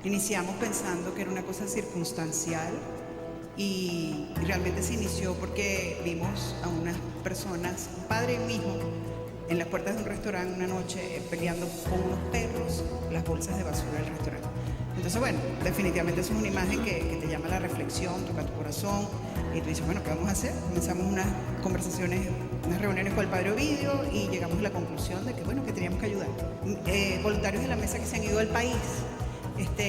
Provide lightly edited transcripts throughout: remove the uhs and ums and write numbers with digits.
Iniciamos pensando que era una cosa circunstancial y realmente se inició porque vimos a unas personas, un padre y un hijo, en las puertas de un restaurante una noche peleando con unos perros las bolsas de basura del restaurante. Entonces, bueno, definitivamente eso es una imagen que te llama a la reflexión, toca tu corazón y tú dices, bueno, ¿qué vamos a hacer? Comenzamos unas conversaciones, unas reuniones con el padre Ovidio y llegamos a la conclusión de que, bueno, que teníamos que ayudar. Voluntarios de la mesa que se han ido al país,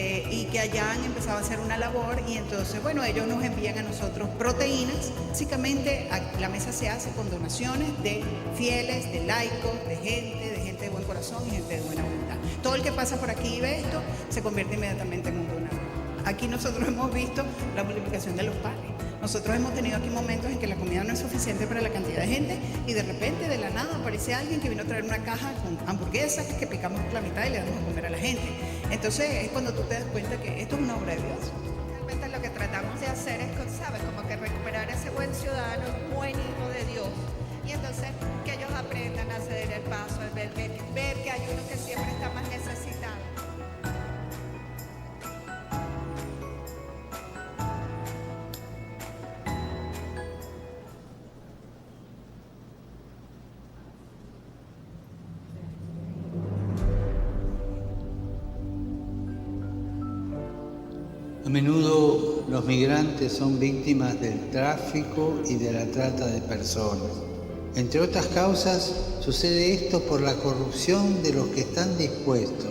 y que allá han empezado a hacer una labor y entonces, bueno, ellos nos envían a nosotros proteínas. Básicamente la mesa se hace con donaciones de fieles, de laicos, de gente de buen corazón y gente de buena voluntad. Todo el que pasa por aquí y ve esto se convierte inmediatamente en un donador. Aquí nosotros hemos visto la multiplicación de los panes. Nosotros hemos tenido aquí momentos en que la comida no es suficiente para la cantidad de gente y de repente, de la nada, aparece alguien que vino a traer una caja con hamburguesas que picamos por la mitad y le damos a comer a la gente. Entonces es cuando tú te das cuenta que esto es una obra de Dios. Realmente lo que tratamos de hacer es, ¿sabes? Como que recuperar ese buen ciudadano, buen hijo de Dios. Y entonces que ellos aprendan a ceder el paso, ver que hay uno que siempre está más necesitado. A menudo los migrantes son víctimas del tráfico y de la trata de personas. Entre otras causas, sucede esto por la corrupción de los que están dispuestos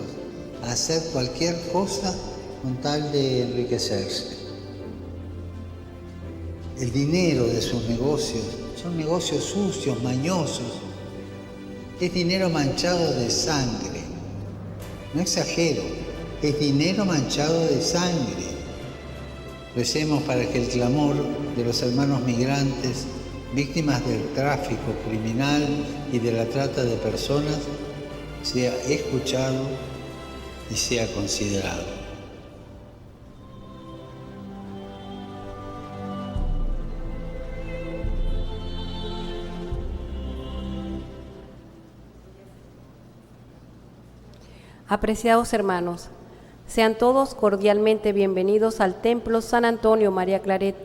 a hacer cualquier cosa con tal de enriquecerse. El dinero de sus negocios son negocios sucios, mañosos. Es dinero manchado de sangre. No exagero, es dinero manchado de sangre. Recemos para que el clamor de los hermanos migrantes, víctimas del tráfico criminal y de la trata de personas, sea escuchado y sea considerado. Apreciados hermanos, sean todos cordialmente bienvenidos al Templo San Antonio María Claret,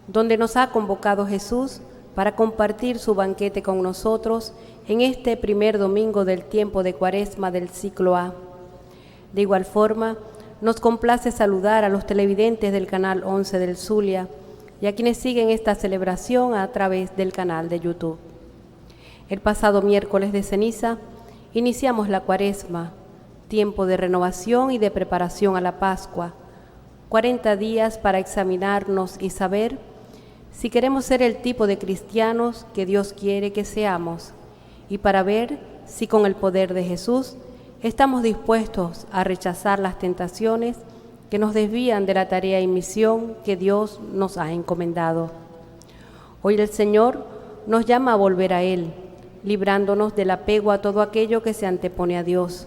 donde nos ha convocado Jesús para compartir su banquete con nosotros en este primer domingo del tiempo de Cuaresma del ciclo A. De igual forma, nos complace saludar a los televidentes del canal 11 del Zulia y a quienes siguen esta celebración a través del canal de YouTube. El pasado miércoles de ceniza iniciamos la Cuaresma, tiempo de renovación y de preparación a la Pascua, 40 días para examinarnos y saber si queremos ser el tipo de cristianos que Dios quiere que seamos, y para ver si con el poder de Jesús estamos dispuestos a rechazar las tentaciones que nos desvían de la tarea y misión que Dios nos ha encomendado. Hoy el Señor nos llama a volver a Él, librándonos del apego a todo aquello que se antepone a Dios.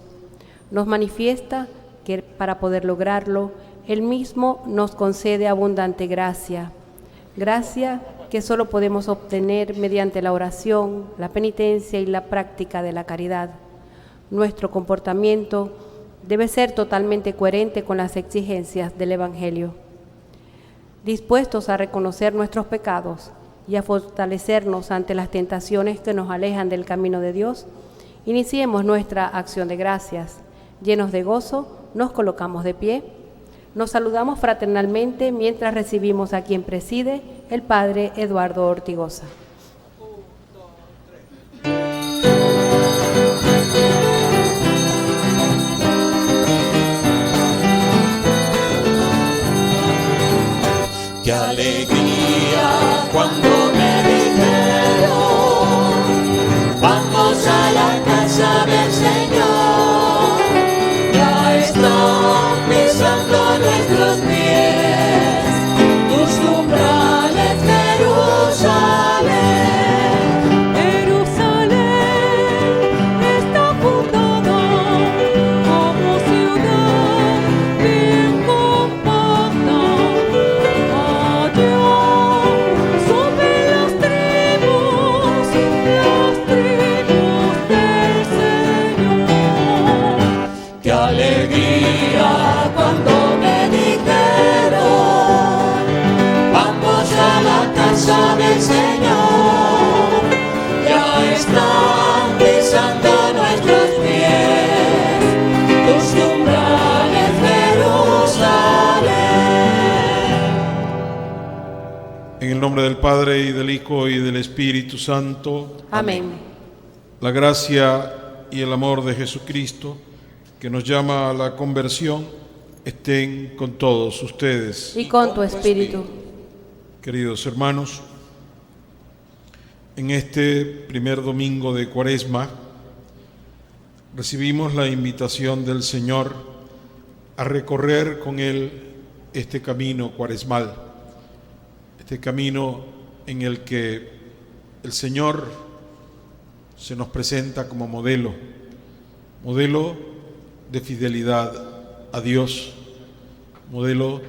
Nos manifiesta que para poder lograrlo, Él mismo nos concede abundante gracia, gracia que solo podemos obtener mediante la oración, la penitencia y la práctica de la caridad. Nuestro comportamiento debe ser totalmente coherente con las exigencias del Evangelio. Dispuestos a reconocer nuestros pecados y a fortalecernos ante las tentaciones que nos alejan del camino de Dios, iniciemos nuestra acción de gracias. Llenos de gozo, nos colocamos de pie. Nos saludamos fraternalmente mientras recibimos a quien preside, el Padre Eduardo Ortigosa. ¡Qué alegría cuando me dijeron, vamos a la casa del Señor! Pisando nuestros pies, tus umbrales, Jerusalén. Jerusalén está fundada como ciudad bien compacta. Allá suben las tribus de están pisando nuestros pies, tus umbrales, Jerusalén. En el nombre del Padre, y del Hijo, y del Espíritu Santo. Amén. La gracia y el amor de Jesucristo, que nos llama a la conversión, estén con todos ustedes. Y con tu espíritu. Queridos hermanos, en este primer domingo de Cuaresma recibimos la invitación del Señor a recorrer con Él este camino cuaresmal, este camino en el que el Señor se nos presenta como modelo de fidelidad a Dios, modelo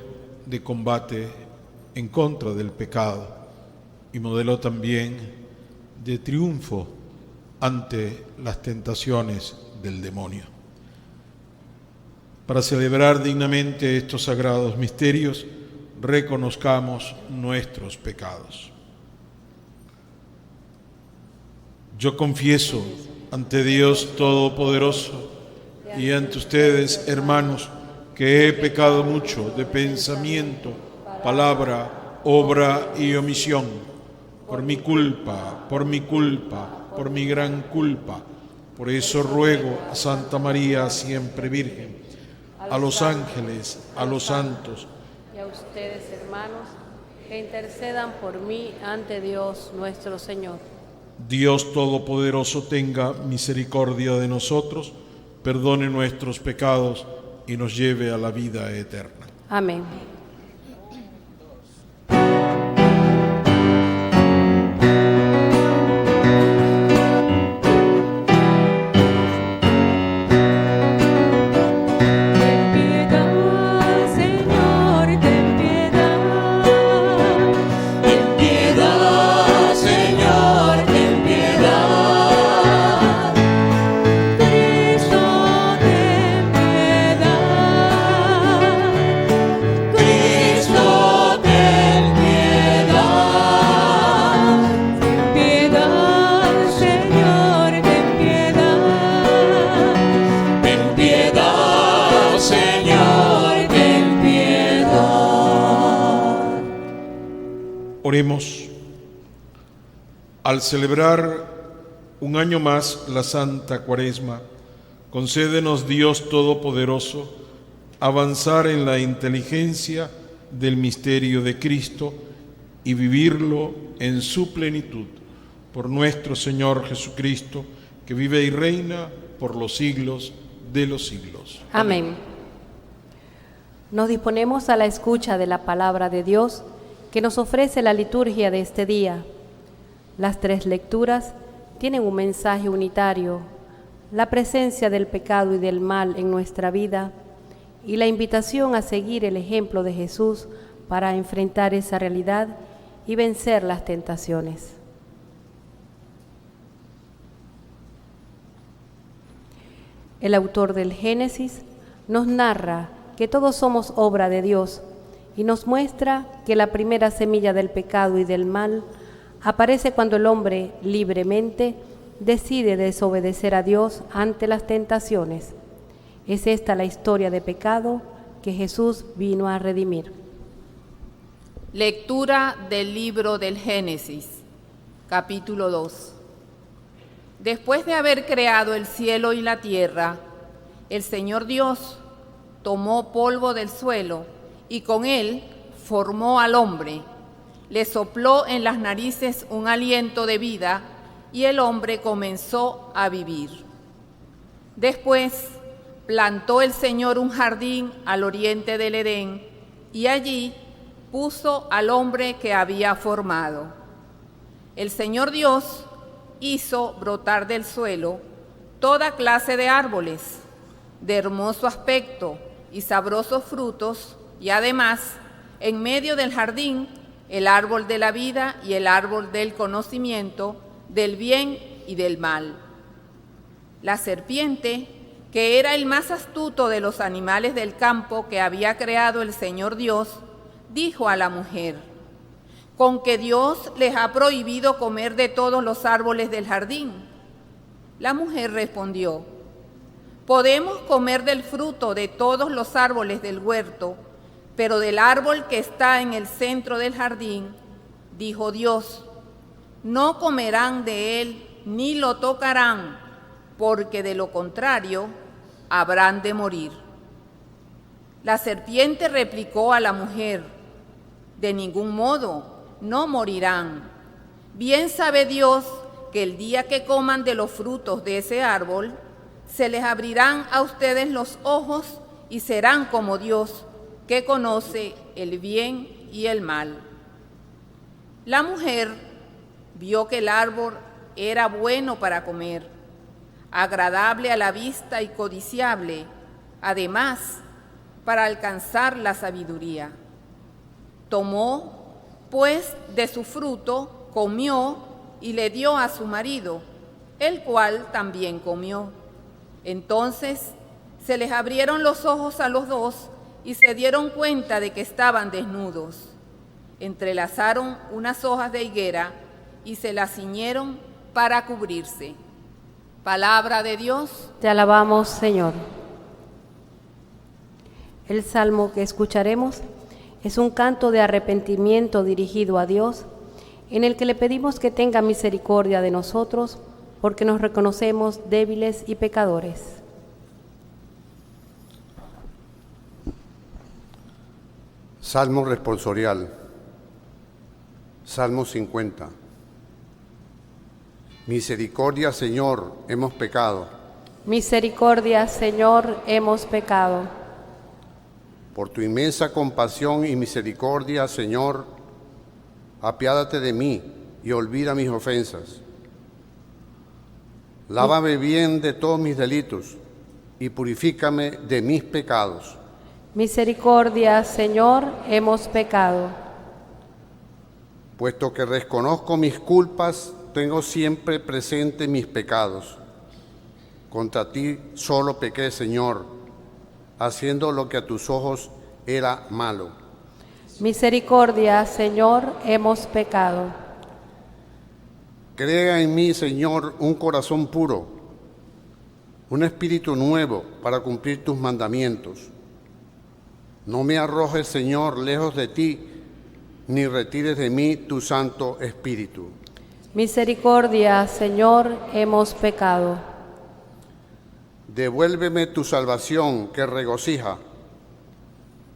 de combate en contra del pecado y modelo también de triunfo ante las tentaciones del demonio. Para celebrar dignamente estos sagrados misterios, reconozcamos nuestros pecados. Yo confieso ante Dios Todopoderoso y ante ustedes, hermanos, que he pecado mucho de pensamiento, palabra, obra y omisión, por mi culpa, por mi gran culpa. Por eso ruego a Santa María, siempre Virgen, a los ángeles, a los santos, Y a ustedes, hermanos, que intercedan por mí ante Dios nuestro Señor. Dios Todopoderoso tenga misericordia de nosotros, perdone nuestros pecados y nos lleve a la vida eterna. Amén. Ten piedad, Señor, ten piedad. Ten piedad, Señor, ten piedad. Cristo, ten piedad. Cristo, ten piedad. Ten piedad, Señor, ten piedad. Ten piedad, Señor, ten piedad. Oremos. Al celebrar un año más la Santa Cuaresma, concédenos, Dios Todopoderoso, avanzar en la inteligencia del misterio de Cristo y vivirlo en su plenitud. Por nuestro Señor Jesucristo, que vive y reina por los siglos de los siglos. Amén. Nos disponemos a la escucha de la palabra de Dios que nos ofrece la liturgia de este día. Las tres lecturas tienen un mensaje unitario: la presencia del pecado y del mal en nuestra vida y la invitación a seguir el ejemplo de Jesús para enfrentar esa realidad y vencer las tentaciones. El autor del Génesis nos narra que todos somos obra de Dios y nos muestra que la primera semilla del pecado y del mal aparece cuando el hombre libremente decide desobedecer a Dios ante las tentaciones. Es esta la historia de pecado que Jesús vino a redimir. Lectura del libro del Génesis, capítulo 2. Después de haber creado el cielo y la tierra, el Señor Dios tomó polvo del suelo y con él formó al hombre. Le sopló en las narices un aliento de vida y el hombre comenzó a vivir. Después plantó el Señor un jardín al oriente del Edén y allí puso al hombre que había formado. El Señor Dios hizo brotar del suelo toda clase de árboles de hermoso aspecto y sabrosos frutos, y además, en medio del jardín, el árbol de la vida y el árbol del conocimiento del bien y del mal. La serpiente, que era el más astuto de los animales del campo que había creado el Señor Dios, dijo a la mujer: ¿con que Dios les ha prohibido comer de todos los árboles del jardín? La mujer respondió: podemos comer del fruto de todos los árboles del huerto, pero del árbol que está en el centro del jardín, dijo Dios, no comerán de él ni lo tocarán, porque de lo contrario habrán de morir. La serpiente replicó a la mujer: de ningún modo, no morirán. Bien sabe Dios que el día que coman de los frutos de ese árbol, se les abrirán a ustedes los ojos y serán como Dios, que conoce el bien y el mal. La mujer vio que el árbol era bueno para comer, agradable a la vista y codiciable, además, para alcanzar la sabiduría. Tomó, pues, de su fruto, comió y le dio a su marido, el cual también comió. Entonces se les abrieron los ojos a los dos y se dieron cuenta de que estaban desnudos. Entrelazaron unas hojas de higuera y se las ciñeron para cubrirse. Palabra de Dios. Te alabamos, Señor. El salmo que escucharemos es un canto de arrepentimiento dirigido a Dios, en el que le pedimos que tenga misericordia de nosotros, porque nos reconocemos débiles y pecadores. Salmo responsorial. Salmo 50. Misericordia, Señor, hemos pecado. Misericordia, Señor, hemos pecado. Por tu inmensa compasión y misericordia, Señor, apiádate de mí y olvida mis ofensas. Lávame bien de todos mis delitos y purifícame de mis pecados. Misericordia, Señor, hemos pecado. Puesto que reconozco mis culpas, tengo siempre presente mis pecados. Contra ti solo pequé, Señor, haciendo lo que a tus ojos era malo. Misericordia, Señor, hemos pecado. Crea en mí, Señor, un corazón puro, un espíritu nuevo para cumplir tus mandamientos. No me arrojes, Señor, lejos de ti, ni retires de mí tu Santo Espíritu. Misericordia, Señor, hemos pecado. Devuélveme tu salvación que regocija.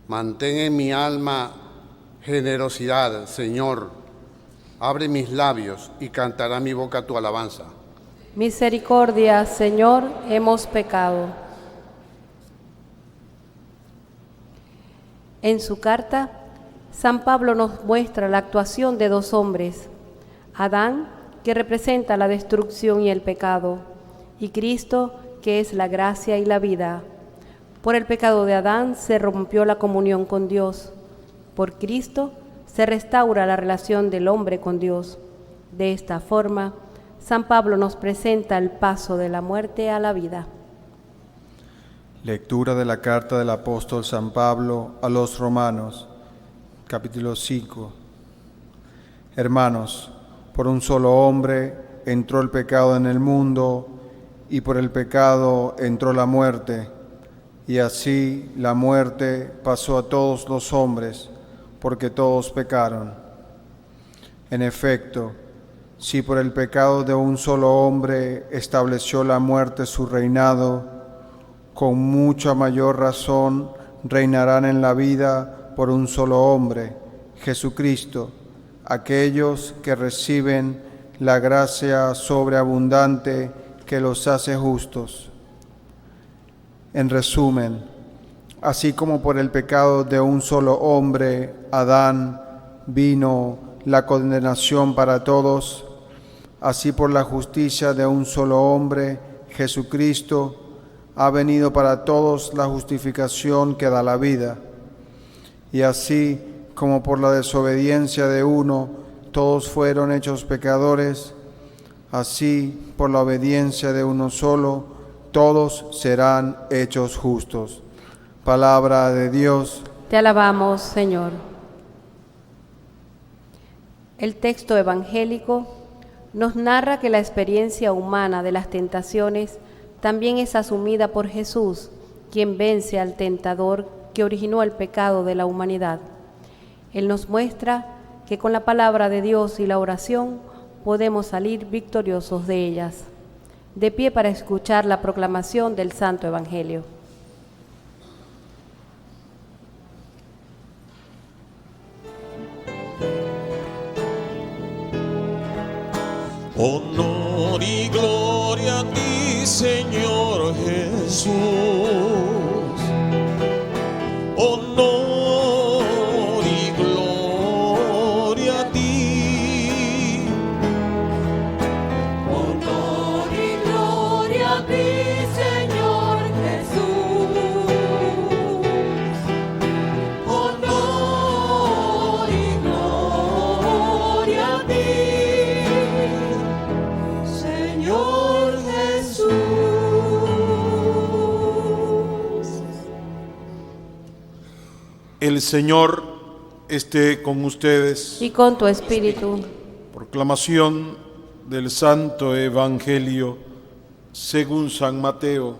Mantén en mi alma generosidad, Señor. Abre mis labios y cantará mi boca tu alabanza. Misericordia, Señor, hemos pecado. En su carta, San Pablo nos muestra la actuación de dos hombres: Adán, que representa la destrucción y el pecado, y Cristo, que es la gracia y la vida. Por el pecado de Adán se rompió la comunión con Dios. Por Cristo se restaura la relación del hombre con Dios. De esta forma, San Pablo nos presenta el paso de la muerte a la vida. Lectura de la carta del apóstol San Pablo a los Romanos, capítulo 5. Hermanos, por un solo hombre entró el pecado en el mundo, y por el pecado entró la muerte, y así la muerte pasó a todos los hombres, porque todos pecaron. En efecto, si por el pecado de un solo hombre estableció la muerte su reinado, con mucha mayor razón reinarán en la vida por un solo hombre, Jesucristo, aquellos que reciben la gracia sobreabundante que los hace justos. En resumen, así como por el pecado de un solo hombre, Adán, vino la condenación para todos, así por la justicia de un solo hombre, Jesucristo, ha venido para todos la justificación que da la vida. Y así como por la desobediencia de uno todos fueron hechos pecadores, así por la obediencia de uno solo todos serán hechos justos. Palabra de Dios. Te alabamos, Señor. El texto evangélico nos narra que la experiencia humana de las tentaciones también es asumida por Jesús, quien vence al tentador que originó el pecado de la humanidad. Él nos muestra que con la palabra de Dios y la oración podemos salir victoriosos de ellas. De pie para escuchar la proclamación del Santo Evangelio. Honor y gloria a ti, Señor Jesús. Honor y gloria a ti. Honor y gloria a ti, Señor Jesús. Honor y gloria a ti, Señor Jesús. El Señor esté con ustedes. Y con tu espíritu. Proclamación del Santo Evangelio según San Mateo.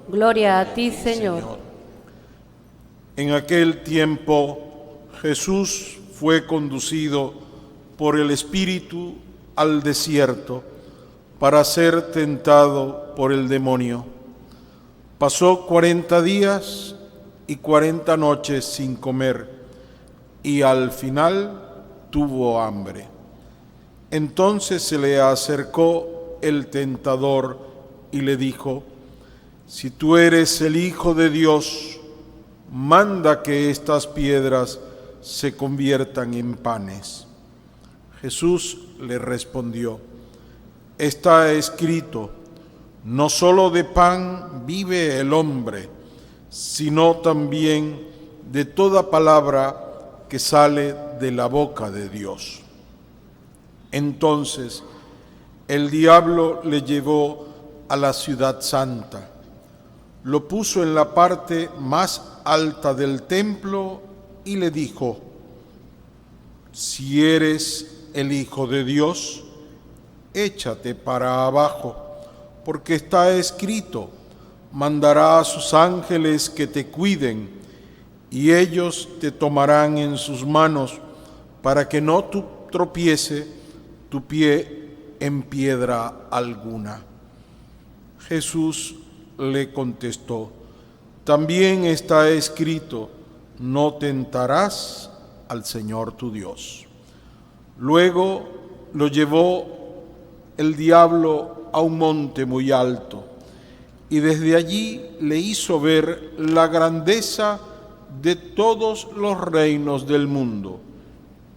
Gloria a ti, Señor. En aquel tiempo Jesús fue conducido por el Espíritu al desierto para ser tentado por el demonio. Pasó 40 días y 40 noches sin comer y al final tuvo hambre. Entonces se le acercó el tentador y le dijo: si tú eres el Hijo de Dios, manda que estas piedras se conviertan en panes. Jesús le respondió: está escrito, no solo de pan vive el hombre, sino también de toda palabra que sale de la boca de Dios. Entonces el diablo le llevó a la ciudad santa, lo puso en la parte más alta del templo y le dijo: si eres el Hijo de Dios, échate para abajo, porque está escrito, mandará a sus ángeles que te cuiden, y ellos te tomarán en sus manos, para que no tropiece tu pie en piedra alguna. Jesús le contestó: también está escrito, no tentarás al Señor tu Dios. Luego lo llevó el diablo a un monte muy alto, y desde allí le hizo ver la grandeza de todos los reinos del mundo,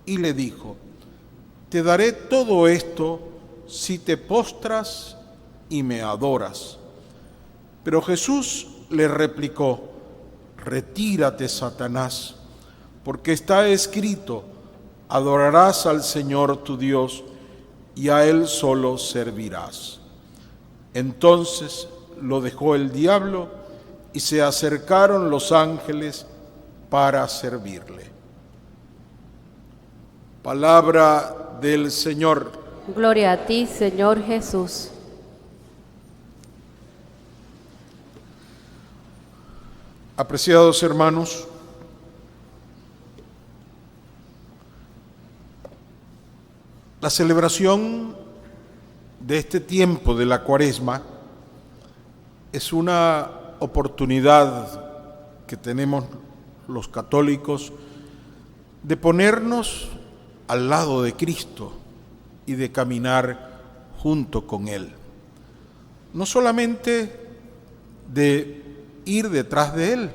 y le dijo: te daré todo esto si te postras y me adoras. Pero Jesús le replicó: retírate, Satanás, porque está escrito, adorarás al Señor tu Dios y a Él solo servirás. Entonces lo dejó el diablo y se acercaron los ángeles para servirle. Palabra del Señor. Gloria a ti, Señor Jesús. Apreciados hermanos, la celebración de este tiempo de la Cuaresma es una oportunidad que tenemos los católicos de ponernos al lado de Cristo y de caminar junto con Él. No solamente de ir detrás de Él,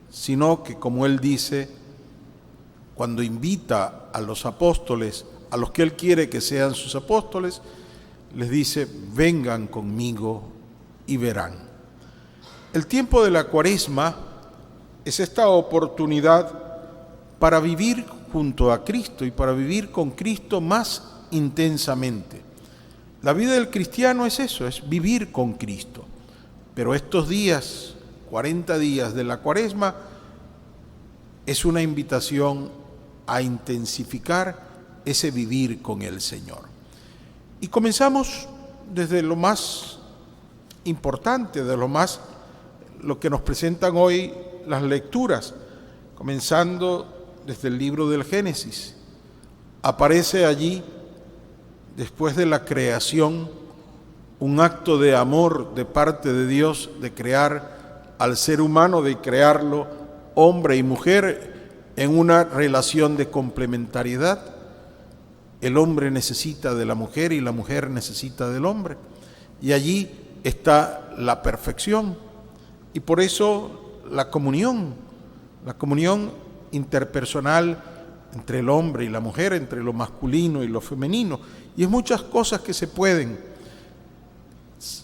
sino que, como Él dice, cuando invita a los apóstoles, a los que Él quiere que sean sus apóstoles, les dice: vengan conmigo y verán. El tiempo de la Cuaresma es esta oportunidad para vivir junto a Cristo y para vivir con Cristo más intensamente. La vida del cristiano es eso, es vivir con Cristo. Pero estos días, 40 días de la Cuaresma, es una invitación a intensificar ese vivir con el Señor. Y comenzamos desde lo más importante, de lo que nos presentan hoy las lecturas, comenzando desde el libro del Génesis. Aparece allí, después de la creación, un acto de amor de parte de Dios de crear al ser humano, de crearlo hombre y mujer en una relación de complementariedad. El hombre necesita de la mujer y la mujer necesita del hombre. Y allí está la perfección. Y por eso la comunión interpersonal entre el hombre y la mujer, entre lo masculino y lo femenino. Y es muchas cosas que se pueden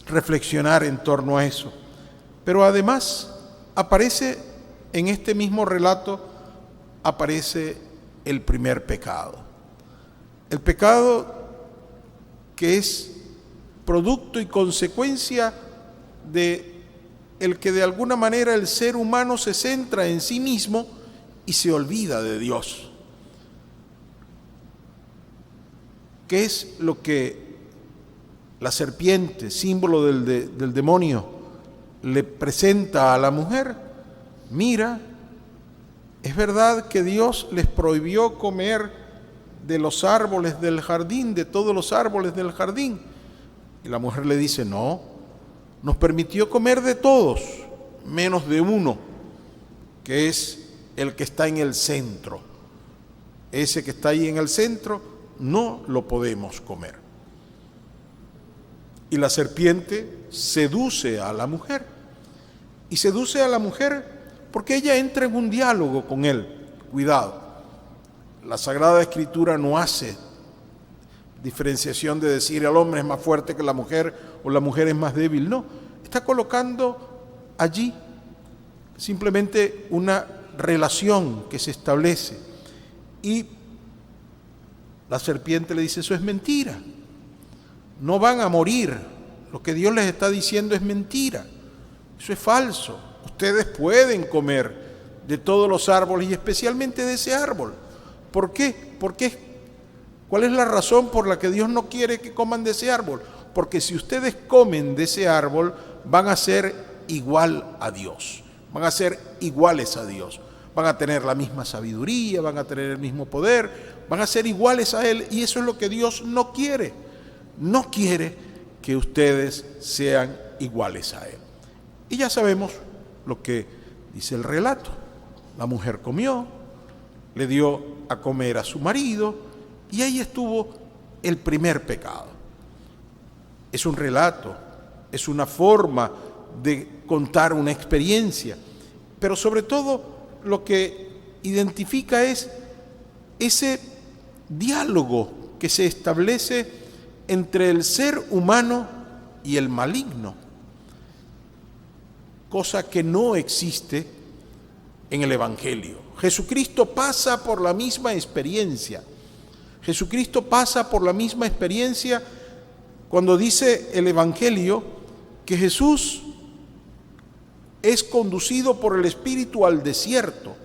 reflexionar en torno a eso. Pero además aparece en este mismo relato, aparece el primer pecado. El pecado que es producto y consecuencia de el que de alguna manera el ser humano se centra en sí mismo y se olvida de Dios. ¿Qué es lo que la serpiente, símbolo del demonio, le presenta a la mujer? Mira, es verdad que Dios les prohibió comer de los árboles del jardín, de todos los árboles del jardín. Y la mujer le dice, no, nos permitió comer de todos, menos de uno, que es el que está en el centro. Ese que está ahí en el centro, no lo podemos comer. Y la serpiente seduce a la mujer. Y seduce a la mujer porque ella entra en un diálogo con él. Cuidado. La Sagrada Escritura no hace diferenciación de decir el hombre es más fuerte que la mujer o la mujer es más débil. No, está colocando allí simplemente una relación que se establece. Y la serpiente le dice, eso es mentira. No van a morir. Lo que Dios les está diciendo es mentira. Eso es falso. Ustedes pueden comer de todos los árboles y especialmente de ese árbol. ¿Por qué? ¿Cuál es la razón por la que Dios no quiere que coman de ese árbol? Porque si ustedes comen de ese árbol, van a ser igual a Dios. Van a ser iguales a Dios. Van a tener la misma sabiduría, van a tener el mismo poder, van a ser iguales a Él. Y eso es lo que Dios no quiere. No quiere que ustedes sean iguales a Él. Y ya sabemos lo que dice el relato. La mujer comió, le dio a comer a su marido y ahí estuvo el primer pecado. Es un relato, es una forma de contar una experiencia, pero sobre todo lo que identifica es ese diálogo que se establece entre el ser humano y el maligno, cosa que no existe en el Evangelio. Jesucristo pasa por la misma experiencia. Jesucristo pasa por la misma experiencia cuando dice el Evangelio que Jesús es conducido por el Espíritu al desierto.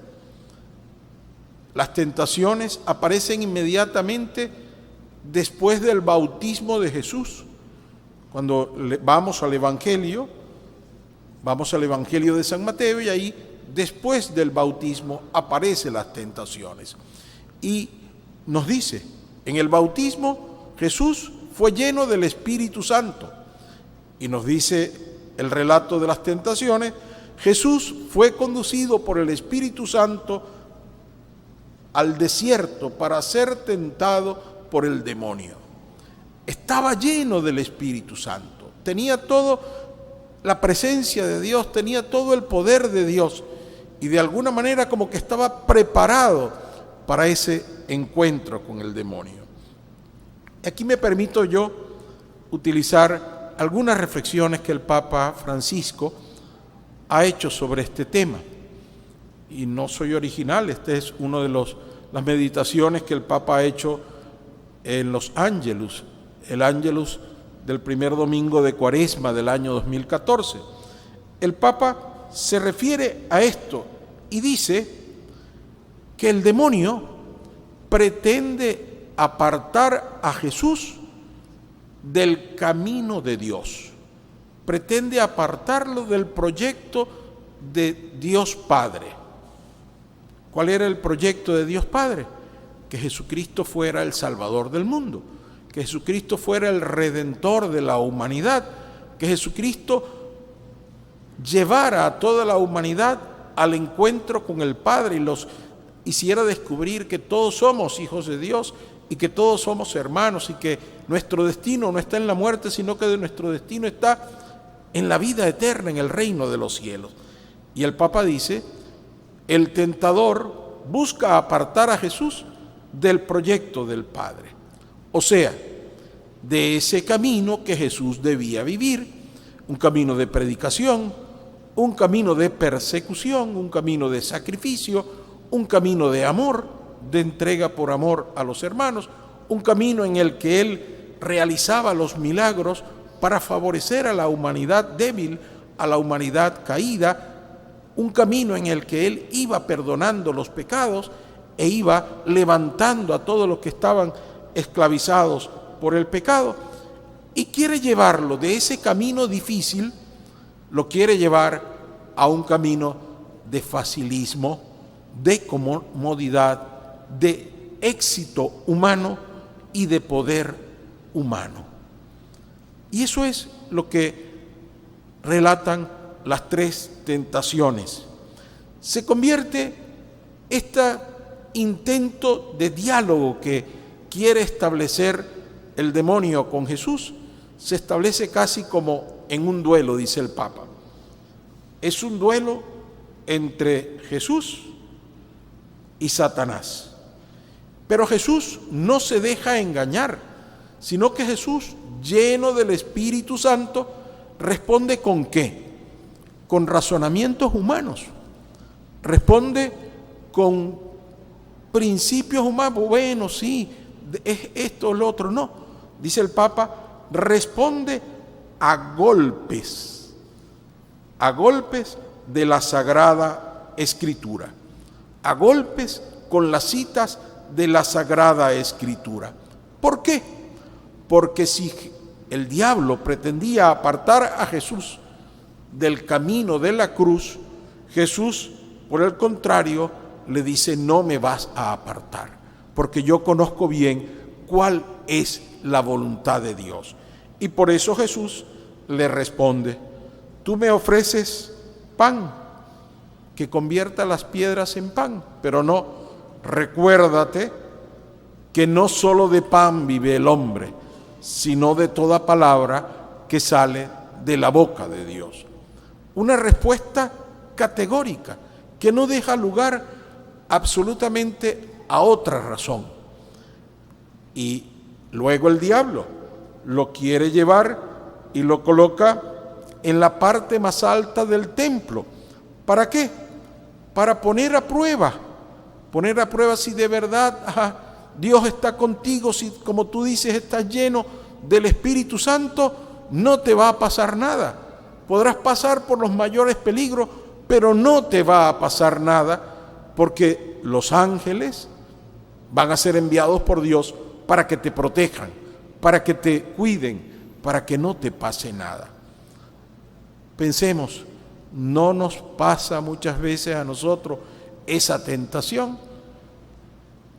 Las tentaciones aparecen inmediatamente después del bautismo de Jesús. Cuando vamos al Evangelio de San Mateo y ahí después del bautismo aparecen las tentaciones. Y nos dice, en el bautismo Jesús fue lleno del Espíritu Santo. Y nos dice el relato de las tentaciones, Jesús fue conducido por el Espíritu Santo al desierto para ser tentado por el demonio. Estaba lleno del Espíritu Santo, tenía todo la presencia de Dios, tenía todo el poder de Dios y de alguna manera como que estaba preparado para ese encuentro con el demonio. Aquí me permito yo utilizar algunas reflexiones que el Papa Francisco ha hecho sobre este tema. Y no soy original, este es uno de las meditaciones que el Papa ha hecho en los Ángelus, el Ángelus del primer domingo de Cuaresma del año 2014. El Papa se refiere a esto y dice que el demonio pretende apartar a Jesús del camino de Dios. Pretende apartarlo del proyecto de Dios Padre. ¿Cuál era el proyecto de Dios Padre? Que Jesucristo fuera el Salvador del mundo, que Jesucristo fuera el Redentor de la humanidad, que Jesucristo llevara a toda la humanidad al encuentro con el Padre y los hiciera descubrir que todos somos hijos de Dios y que todos somos hermanos y que nuestro destino no está en la muerte, sino que nuestro destino está en la vida eterna, en el reino de los cielos. Y el Papa dice, el tentador busca apartar a Jesús del proyecto del Padre, o sea, de ese camino que Jesús debía vivir, un camino de predicación, un camino de persecución, un camino de sacrificio, un camino de amor, de entrega por amor a los hermanos, un camino en el que Él realizaba los milagros para favorecer a la humanidad débil, a la humanidad caída, un camino en el que Él iba perdonando los pecados e iba levantando a todos los que estaban esclavizados por el pecado, y quiere llevarlo de ese camino difícil, lo quiere llevar a un camino de facilismo, de comodidad, de éxito humano y de poder humano. Y eso es lo que relatan las tres tentaciones. Se convierte este intento de diálogo que quiere establecer el demonio con Jesús, se establece casi como en un duelo, dice el Papa. Es un duelo entre Jesús y Satanás. Pero Jesús no se deja engañar, sino que Jesús, lleno del Espíritu Santo, responde ¿con qué? Con razonamientos humanos. Responde con principios humanos. Bueno, sí, es esto o lo otro. No, dice el Papa, responde a golpes de la Sagrada Escritura, a golpes con las citas de la Sagrada Escritura. ¿Por qué? Porque si el diablo pretendía apartar a Jesús del camino de la cruz, Jesús, por el contrario, le dice, no me vas a apartar, porque yo conozco bien cuál es la voluntad de Dios. Y por eso Jesús le responde, tú me ofreces pan, que convierta las piedras en pan, pero no, recuérdate que no solo de pan vive el hombre, sino de toda palabra que sale de la boca de Dios. Una respuesta categórica que no deja lugar absolutamente a otra razón. Y luego el diablo lo quiere llevar y lo coloca en la parte más alta del templo. ¿Para qué? Para poner a prueba si de verdad Dios está contigo, si como tú dices estás lleno del Espíritu Santo, no te va a pasar nada. Podrás pasar por los mayores peligros, pero no te va a pasar nada, porque los ángeles van a ser enviados por Dios para que te protejan, para que te cuiden, para que no te pase nada. Pensemos, ¿no nos pasa muchas veces a nosotros esa tentación?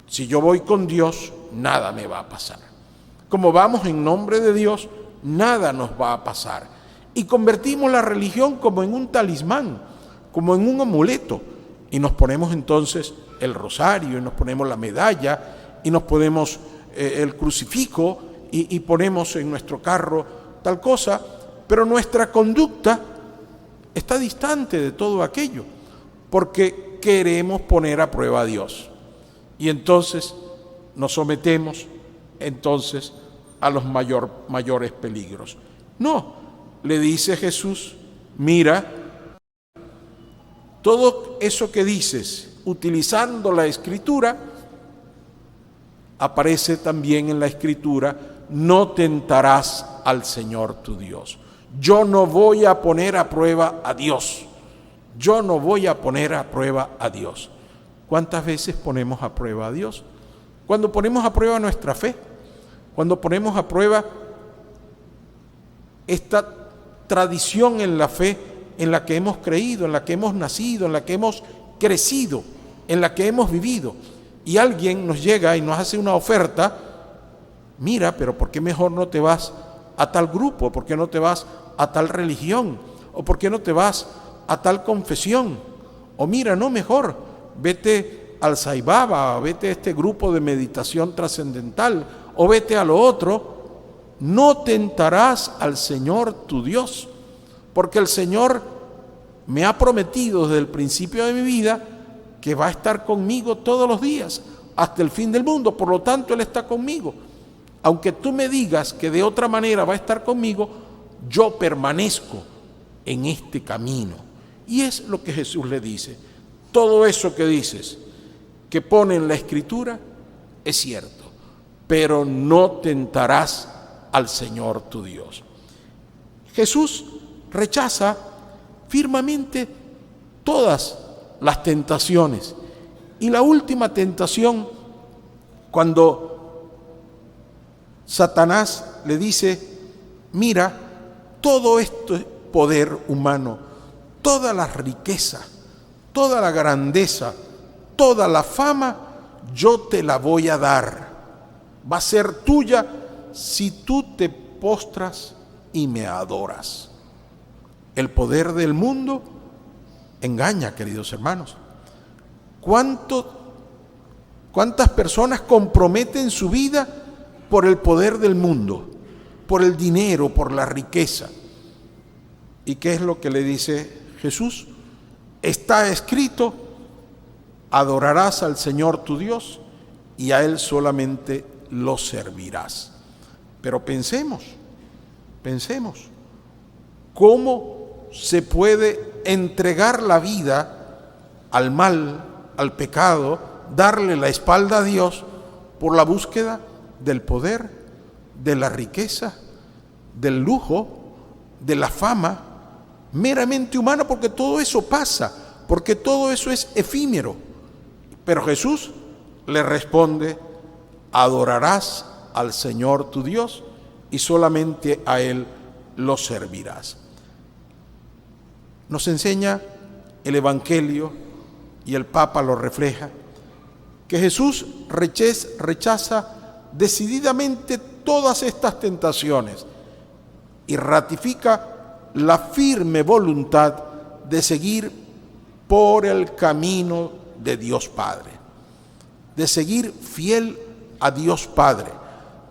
Si yo voy con Dios, nada me va a pasar. Como vamos en nombre de Dios, nada nos va a pasar. Y convertimos la religión como en un talismán, como en un amuleto. Y nos ponemos entonces el rosario, y nos ponemos la medalla, y nos ponemos el crucifijo, y ponemos en nuestro carro tal cosa, pero nuestra conducta está distante de todo aquello, porque queremos poner a prueba a Dios. Y entonces nos sometemos entonces a los mayores peligros. No, le dice Jesús, mira, todo eso que dices utilizando la Escritura, aparece también en la Escritura, no tentarás al Señor tu Dios. Yo no voy a poner a prueba a Dios. Yo no voy a poner a prueba a Dios. ¿Cuántas veces ponemos a prueba a Dios? Cuando ponemos a prueba nuestra fe, cuando ponemos a prueba esta tradición en la fe en la que hemos creído, en la que hemos nacido, en la que hemos crecido, en la que hemos vivido. Y alguien nos llega y nos hace una oferta: mira, pero ¿por qué mejor no te vas a tal grupo? ¿Por qué no te vas a tal religión? ¿O por qué no te vas a tal confesión? O mira, no, mejor vete al Sai Baba, o vete a este grupo de meditación trascendental, o vete a lo otro. No tentarás al Señor tu Dios, porque el Señor me ha prometido desde el principio de mi vida que va a estar conmigo todos los días, hasta el fin del mundo. Por lo tanto, Él está conmigo. Aunque tú me digas que de otra manera va a estar conmigo, yo permanezco en este camino. Y es lo que Jesús le dice: todo eso que dices, que pone en la Escritura, es cierto, pero no tentarás al Señor tu Dios. Jesús rechaza firmemente todas las tentaciones. Y la última tentación, cuando Satanás le dice: mira, todo esto es poder humano, toda la riqueza, toda la grandeza, toda la fama, yo te la voy a dar. Va a ser tuya si tú te postras y me adoras. El poder del mundo engaña, queridos hermanos. ¿Cuántas personas comprometen su vida por el poder del mundo, por el dinero, por la riqueza? ¿Y qué es lo que le dice Jesús? Está escrito: adorarás al Señor tu Dios y a Él solamente lo servirás. Pero pensemos, ¿cómo se puede entregar la vida al mal, al pecado, darle la espalda a Dios por la búsqueda del poder, de la riqueza, del lujo, de la fama, meramente humana? Porque todo eso pasa, porque todo eso es efímero. Pero Jesús le responde: adorarás al Señor tu Dios y solamente a Él lo servirás. Nos enseña el Evangelio, y el Papa lo refleja, que Jesús rechaza decididamente todas estas tentaciones y ratifica la firme voluntad de seguir por el camino de Dios Padre, de seguir fiel a Dios Padre,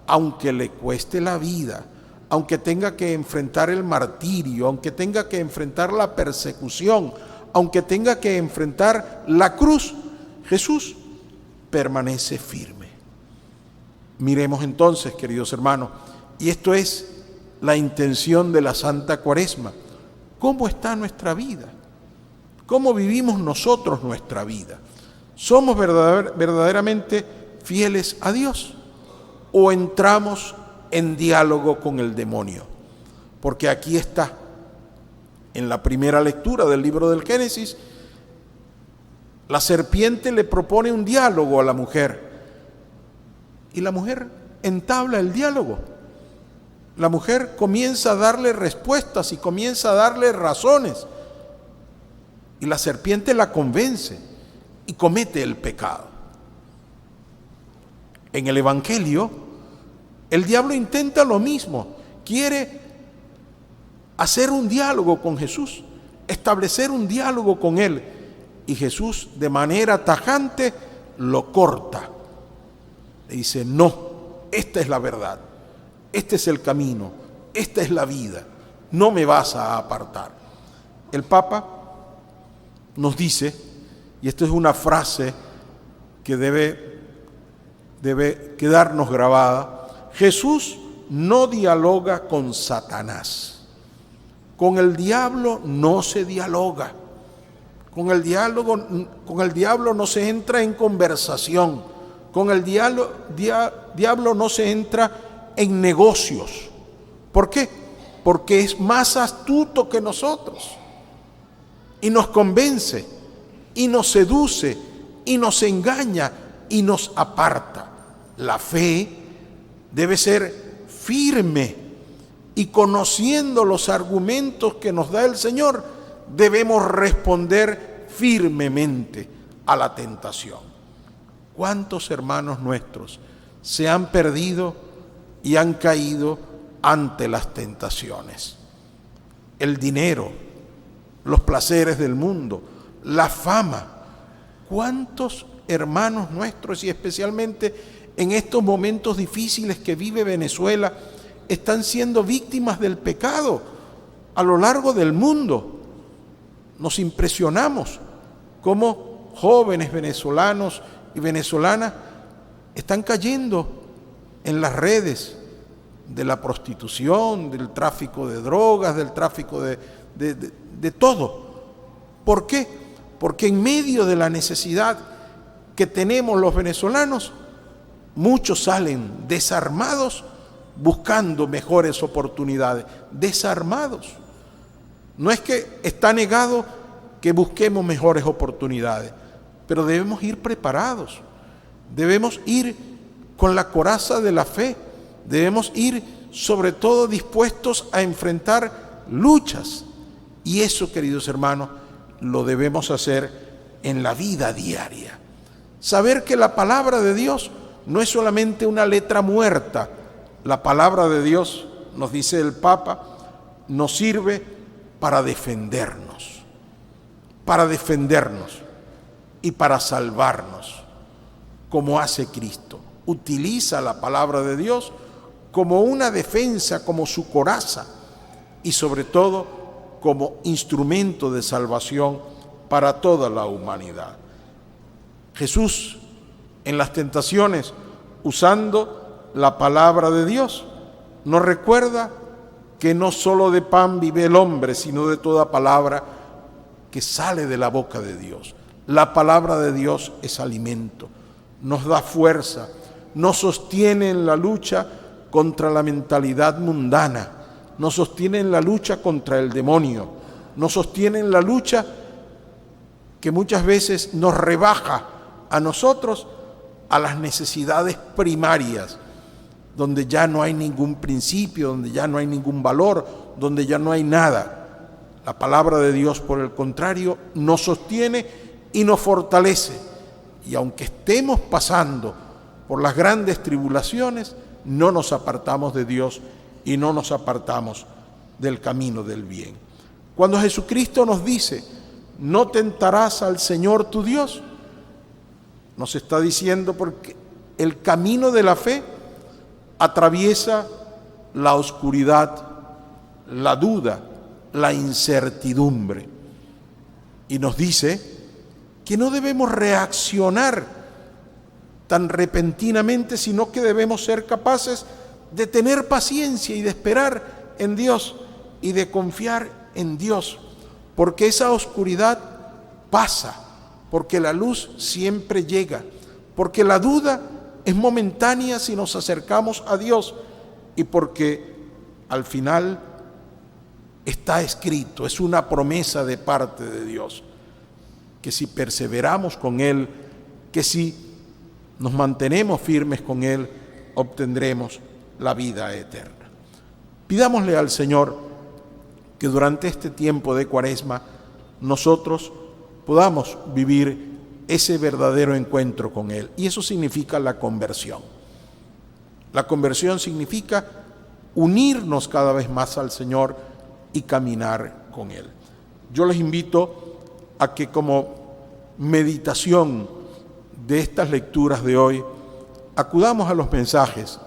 aunque le cueste la vida, aunque tenga que enfrentar el martirio, aunque tenga que enfrentar la persecución, aunque tenga que enfrentar la cruz. Jesús permanece firme. Miremos entonces, queridos hermanos, y esto es la intención de la Santa Cuaresma: ¿cómo está nuestra vida? ¿Cómo vivimos nosotros nuestra vida? ¿Somos verdaderamente fieles a Dios o entramos en diálogo con el demonio? Porque aquí está, en la primera lectura del libro del Génesis, la serpiente le propone un diálogo a la mujer y la mujer entabla el diálogo. La mujer comienza a darle respuestas y comienza a darle razones, y la serpiente la convence y comete el pecado. En el Evangelio, el diablo intenta lo mismo, quiere hacer un diálogo con Jesús, establecer un diálogo con Él, y Jesús de manera tajante lo corta. Le dice: no, esta es la verdad, este es el camino, esta es la vida, no me vas a apartar. El Papa nos dice, y esto es una frase que debe quedarnos grabada: Jesús no dialoga con Satanás. Con el diablo no se dialoga. Con el diablo no se entra en conversación. Con el diablo no se entra en negocios. ¿Por qué? Porque es más astuto que nosotros. Y nos convence, y nos seduce, y nos engaña, y nos aparta. La fe debe ser firme y conociendo los argumentos que nos da el Señor, debemos responder firmemente a la tentación. ¿Cuántos hermanos nuestros se han perdido y han caído ante las tentaciones? El dinero, los placeres del mundo, la fama. ¿Cuántos hermanos nuestros, y especialmente en estos momentos difíciles que vive Venezuela, están siendo víctimas del pecado a lo largo del mundo? Nos impresionamos cómo jóvenes venezolanos y venezolanas están cayendo en las redes de la prostitución, del tráfico de drogas, del tráfico de todo. ¿Por qué? Porque en medio de la necesidad que tenemos los venezolanos, muchos salen desarmados buscando mejores oportunidades, desarmados. No es que está negado que busquemos mejores oportunidades, pero debemos ir preparados, debemos ir con la coraza de la fe, debemos ir sobre todo dispuestos a enfrentar luchas. Y eso, queridos hermanos, lo debemos hacer en la vida diaria. Saber que la palabra de Dios no es solamente una letra muerta. La palabra de Dios, nos dice el Papa, nos sirve para defendernos y para salvarnos, como hace Cristo. Utiliza la palabra de Dios como una defensa, como su coraza, y sobre todo como instrumento de salvación para toda la humanidad. Jesús, en las tentaciones, usando la palabra de Dios, nos recuerda que no solo de pan vive el hombre, sino de toda palabra que sale de la boca de Dios. La palabra de Dios es alimento, nos da fuerza, nos sostiene en la lucha contra la mentalidad mundana, nos sostiene en la lucha contra el demonio, nos sostiene en la lucha que muchas veces nos rebaja a nosotros a las necesidades primarias, donde ya no hay ningún principio, donde ya no hay ningún valor, donde ya no hay nada. La palabra de Dios, por el contrario, nos sostiene y nos fortalece. Y aunque estemos pasando por las grandes tribulaciones, no nos apartamos de Dios y no nos apartamos del camino del bien. Cuando Jesucristo nos dice, no tentarás al Señor tu Dios, nos está diciendo porque el camino de la fe atraviesa la oscuridad, la duda, la incertidumbre. Y nos dice que no debemos reaccionar tan repentinamente, sino que debemos ser capaces de tener paciencia y de esperar en Dios y de confiar en Dios, porque esa oscuridad pasa, porque la luz siempre llega, porque la duda es momentánea si nos acercamos a Dios y porque al final está escrito, es una promesa de parte de Dios, que si perseveramos con Él, que si nos mantenemos firmes con Él, obtendremos la vida eterna. Pidámosle al Señor que durante este tiempo de Cuaresma nosotros podamos vivir ese verdadero encuentro con Él. Y eso significa la conversión. La conversión significa unirnos cada vez más al Señor y caminar con Él. Yo les invito a que como meditación de estas lecturas de hoy, acudamos a los mensajes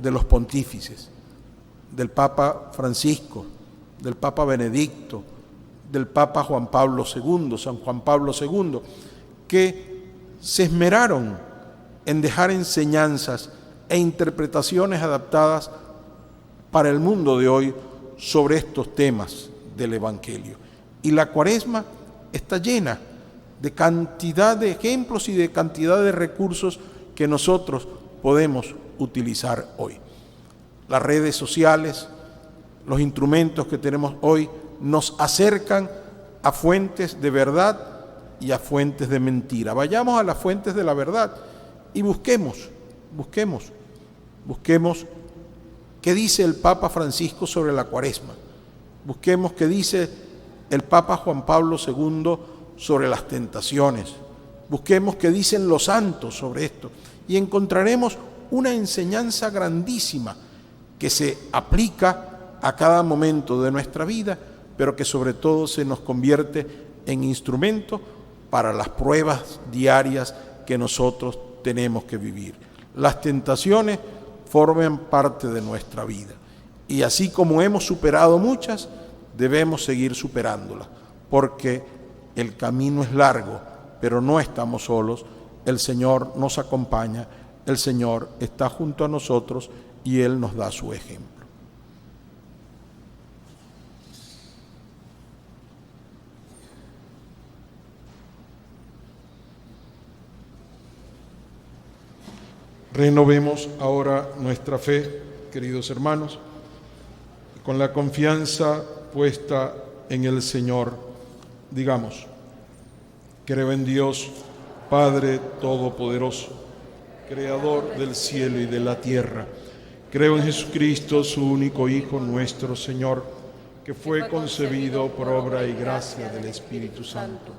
de los pontífices, del Papa Francisco, del Papa Benedicto, del Papa Juan Pablo II, San Juan Pablo II, que se esmeraron en dejar enseñanzas e interpretaciones adaptadas para el mundo de hoy sobre estos temas del Evangelio. Y la Cuaresma está llena de cantidad de ejemplos y de cantidad de recursos que nosotros podemos utilizar hoy. Las redes sociales, los instrumentos que tenemos hoy nos acercan a fuentes de verdad y a fuentes de mentira. Vayamos a las fuentes de la verdad y busquemos qué dice el Papa Francisco sobre la Cuaresma. Busquemos qué dice el Papa Juan Pablo II sobre las tentaciones. Busquemos qué dicen los santos sobre esto y encontraremos una enseñanza grandísima que se aplica a cada momento de nuestra vida, pero que sobre todo se nos convierte en instrumento para las pruebas diarias que nosotros tenemos que vivir. Las tentaciones forman parte de nuestra vida y así como hemos superado muchas, debemos seguir superándolas, porque el camino es largo, pero no estamos solos. El Señor nos acompaña, el Señor está junto a nosotros y Él nos da su ejemplo. Renovemos ahora nuestra fe, queridos hermanos, con la confianza puesta en el Señor. Digamos: creo en Dios, Padre Todopoderoso, Creador del cielo y de la tierra. Creo en Jesucristo, su único Hijo, nuestro Señor, que fue concebido por obra y gracia del Espíritu Santo.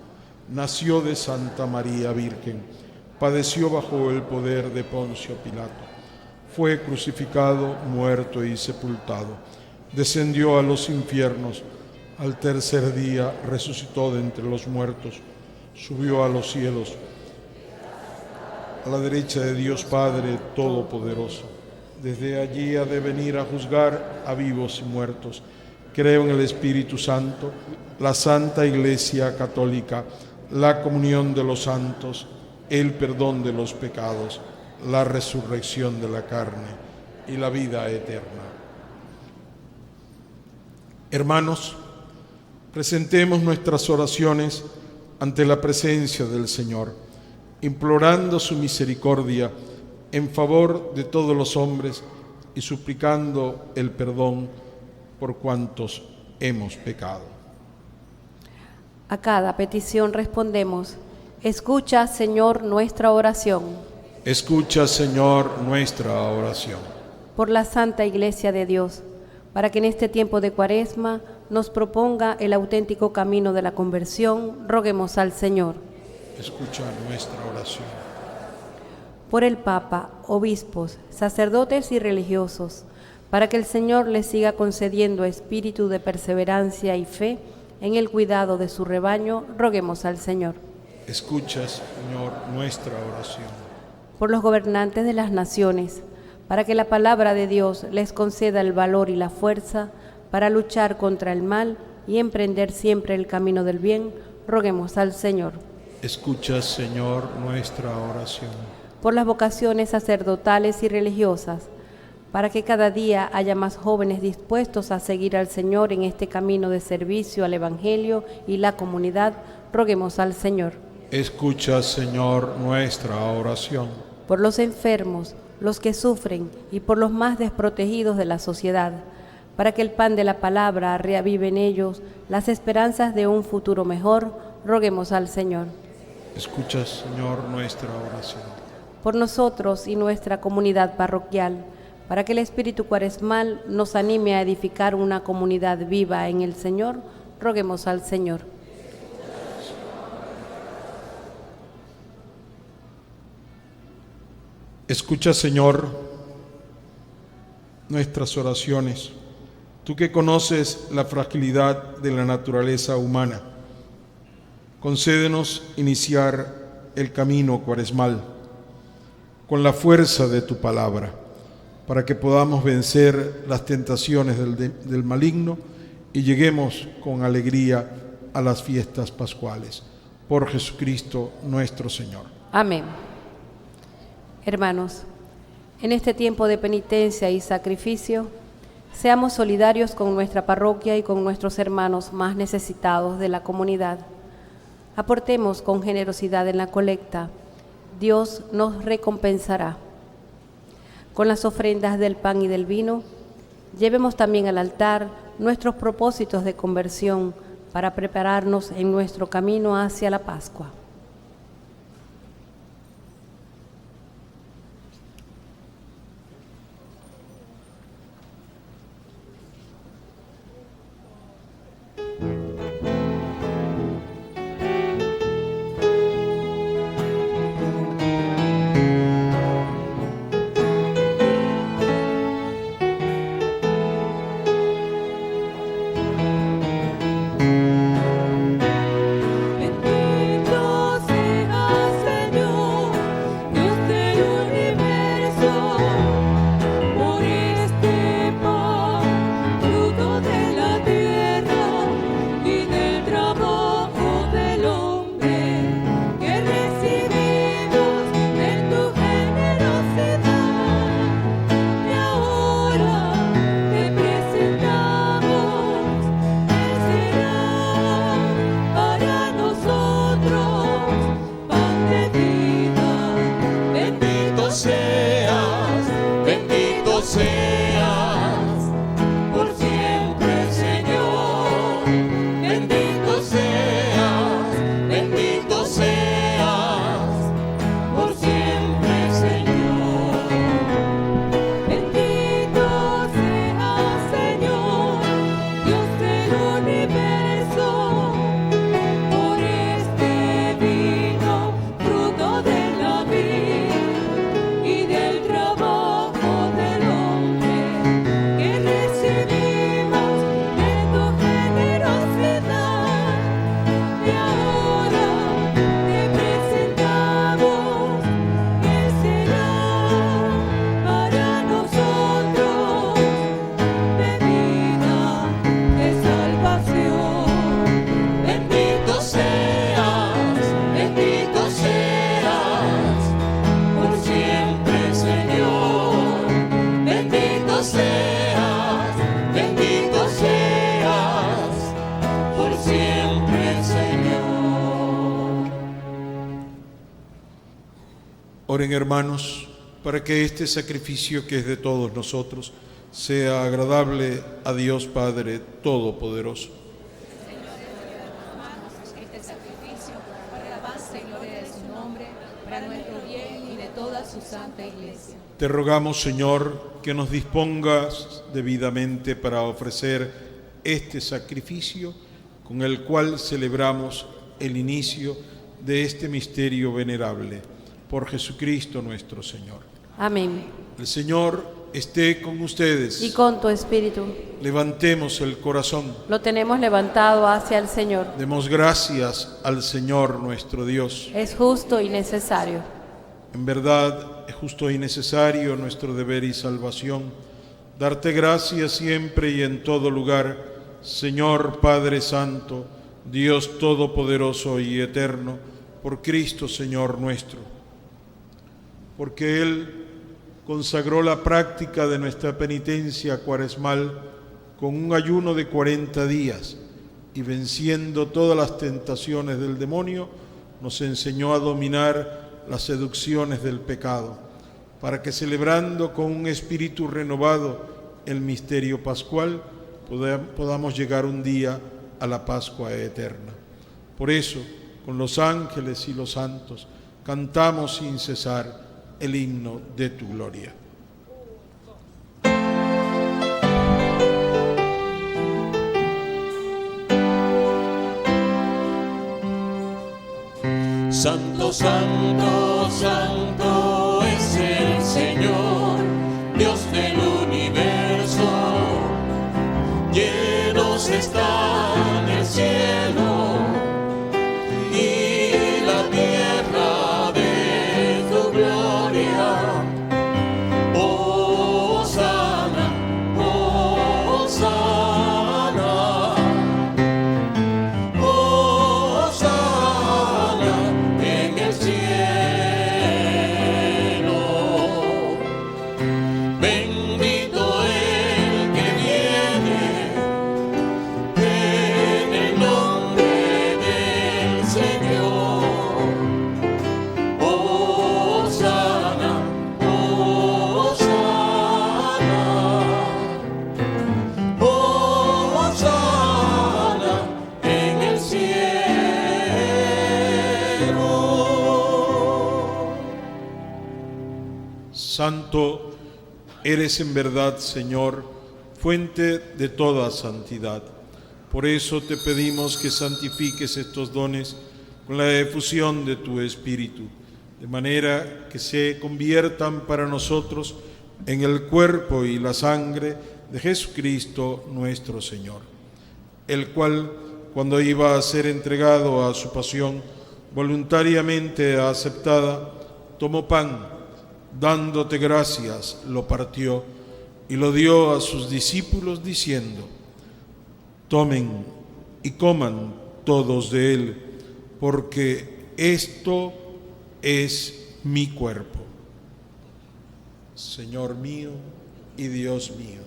Nació de Santa María Virgen, padeció bajo el poder de Poncio Pilato, fue crucificado, muerto y sepultado, descendió a los infiernos, al tercer día resucitó de entre los muertos, subió a los cielos, a la derecha de Dios Padre Todopoderoso. Desde allí ha de venir a juzgar a vivos y muertos. Creo en el Espíritu Santo, la Santa Iglesia Católica, la comunión de los santos, el perdón de los pecados, la resurrección de la carne y la vida eterna. Hermanos, presentemos nuestras oraciones ante la presencia del Señor, implorando su misericordia en favor de todos los hombres y suplicando el perdón por cuantos hemos pecado. A cada petición respondemos: escucha, Señor, nuestra oración. Escucha, Señor, nuestra oración. Por la Santa Iglesia de Dios, para que en este tiempo de Cuaresma nos proponga el auténtico camino de la conversión, roguemos al Señor. Escucha nuestra oración. Por el Papa, obispos, sacerdotes y religiosos, para que el Señor les siga concediendo espíritu de perseverancia y fe en el cuidado de su rebaño, roguemos al Señor. Escucha, Señor, nuestra oración. Por los gobernantes de las naciones, para que la palabra de Dios les conceda el valor y la fuerza para luchar contra el mal y emprender siempre el camino del bien, roguemos al Señor. Escucha, Señor, nuestra oración. Por las vocaciones sacerdotales y religiosas, para que cada día haya más jóvenes dispuestos a seguir al Señor en este camino de servicio al Evangelio y la comunidad, roguemos al Señor. Escucha, Señor, nuestra oración. Por los enfermos, los que sufren y por los más desprotegidos de la sociedad, para que el pan de la palabra reavive en ellos las esperanzas de un futuro mejor, roguemos al Señor. Escucha, Señor, nuestra oración. Por nosotros y nuestra comunidad parroquial, para que el Espíritu cuaresmal nos anime a edificar una comunidad viva en el Señor, roguemos al Señor. Escucha, Señor, nuestras oraciones. Tú que conoces la fragilidad de la naturaleza humana, concédenos iniciar el camino cuaresmal con la fuerza de tu palabra, para que podamos vencer las tentaciones del maligno y lleguemos con alegría a las fiestas pascuales. Por Jesucristo nuestro Señor. Amén. Hermanos, en este tiempo de penitencia y sacrificio, seamos solidarios con nuestra parroquia y con nuestros hermanos más necesitados de la comunidad. Aportemos con generosidad en la colecta. Dios nos recompensará. Con las ofrendas del pan y del vino, llevemos también al altar nuestros propósitos de conversión para prepararnos en nuestro camino hacia la Pascua. bendito seas, por siempre, Señor. Bendito seas, Señor, Dios del universo, por este vino, fruto de la vid y del trabajo del hombre que recibimos de tu generosidad. Y ahora te presentamos el será para nosotros bebida de salvación. Bendito seas, por siempre, Señor. Bendito seas, por siempre, Señor. Oren, hermanos, para que este sacrificio que es de todos nosotros sea agradable a Dios Padre Todopoderoso. Este sacrificio para la alabanza y gloria de su nombre, para nuestro bien y de toda su santa iglesia. Te rogamos, Señor, que nos dispongas debidamente para ofrecer este sacrificio con el cual celebramos el inicio de este misterio venerable. Por Jesucristo nuestro Señor. Amén. El Señor esté con ustedes. Y con tu espíritu. Levantemos el corazón. Lo tenemos levantado hacia el Señor. Demos gracias al Señor nuestro Dios. Es justo y necesario. En verdad, es justo y necesario nuestro deber y salvación, darte gracias siempre y en todo lugar, Señor Padre Santo, Dios Todopoderoso y Eterno, por Cristo Señor nuestro. Porque Él consagró la práctica de nuestra penitencia cuaresmal con un ayuno de 40 días y venciendo todas las tentaciones del demonio, nos enseñó a dominar las seducciones del pecado, para que celebrando con un espíritu renovado el misterio pascual, podamos llegar un día a la Pascua eterna. Por eso, con los ángeles y los santos, cantamos sin cesar el himno de tu gloria. Santo, santo, santo es el Señor, Dios del universo. Llenos están el cielo y la tierra de tu gloria. Hosana, Hosana, Hosana en el cielo. Bendito el que viene en el nombre del Señor. Hosana, Hosana, Hosana en el cielo. Santo eres en verdad, Señor, fuente de toda santidad. Por eso te pedimos que santifiques estos dones con la efusión de tu Espíritu, de manera que se conviertan para nosotros en el cuerpo y la sangre de Jesucristo nuestro Señor, el cual, cuando iba a ser entregado a su pasión voluntariamente aceptada, tomó pan, dándote gracias, lo partió y lo dio a sus discípulos diciendo: tomen y coman todos de él, porque esto es mi cuerpo. Señor mío y Dios mío.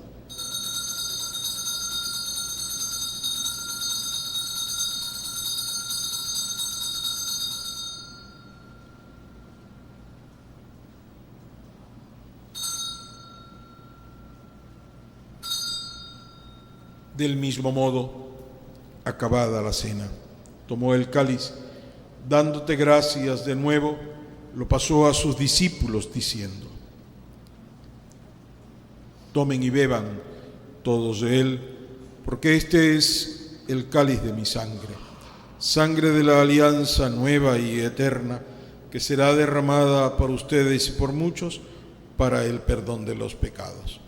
Del mismo modo, acabada la cena, tomó el cáliz, dándote gracias de nuevo, lo pasó a sus discípulos diciendo: tomen y beban todos de él, porque este es el cáliz de mi sangre, sangre de la alianza nueva y eterna, que será derramada por ustedes y por muchos para el perdón de los pecados.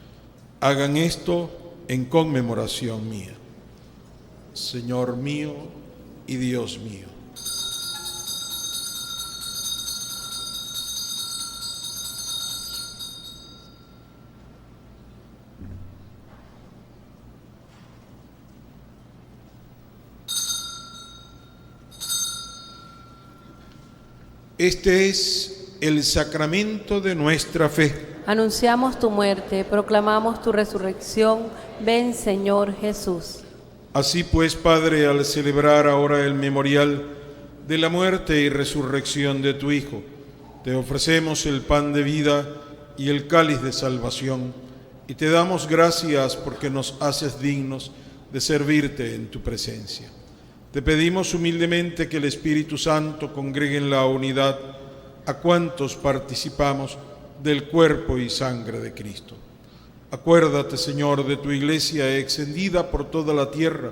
Hagan esto en conmemoración mía. Señor mío y Dios mío. Este es el sacramento de nuestra fe. Anunciamos tu muerte, proclamamos tu resurrección. Ven, Señor Jesús. Así pues, Padre, al celebrar ahora el memorial de la muerte y resurrección de tu Hijo, te ofrecemos el pan de vida y el cáliz de salvación, y te damos gracias porque nos haces dignos de servirte en tu presencia. Te pedimos humildemente que el Espíritu Santo congregue en la unidad a cuantos participamos del cuerpo y sangre de Cristo. Acuérdate, Señor, de tu Iglesia extendida por toda la tierra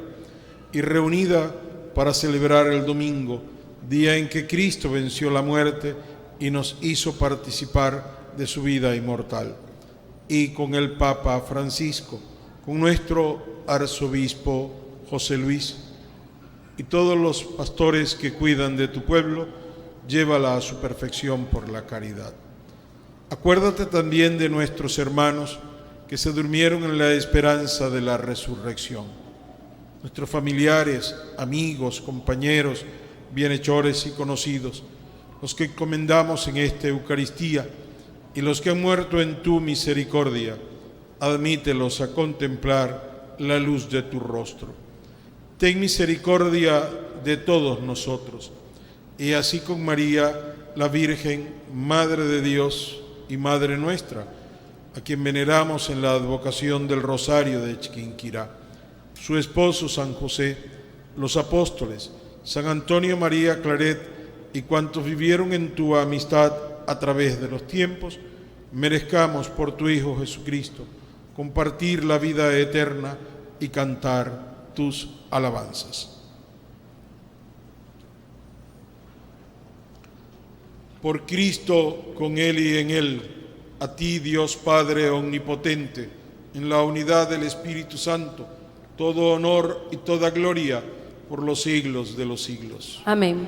y reunida para celebrar el domingo, día en que Cristo venció la muerte y nos hizo participar de su vida inmortal. Y con el Papa Francisco, con nuestro arzobispo José Luis y todos los pastores que cuidan de tu pueblo, llévala a su perfección por la caridad. Acuérdate también de nuestros hermanos que se durmieron en la esperanza de la resurrección, nuestros familiares, amigos, compañeros, bienhechores y conocidos, los que encomendamos en esta Eucaristía y los que han muerto en tu misericordia, admítelos a contemplar la luz de tu rostro. Ten misericordia de todos nosotros, y así con María, la Virgen, Madre de Dios y Madre nuestra, a quien veneramos en la advocación del Rosario de Chiquinquirá, su esposo San José, los apóstoles, San Antonio María Claret y cuantos vivieron en tu amistad a través de los tiempos, merezcamos por tu Hijo Jesucristo compartir la vida eterna y cantar tus alabanzas. Por Cristo, con Él y en Él, a ti, Dios Padre omnipotente, en la unidad del Espíritu Santo, todo honor y toda gloria por los siglos de los siglos. Amén.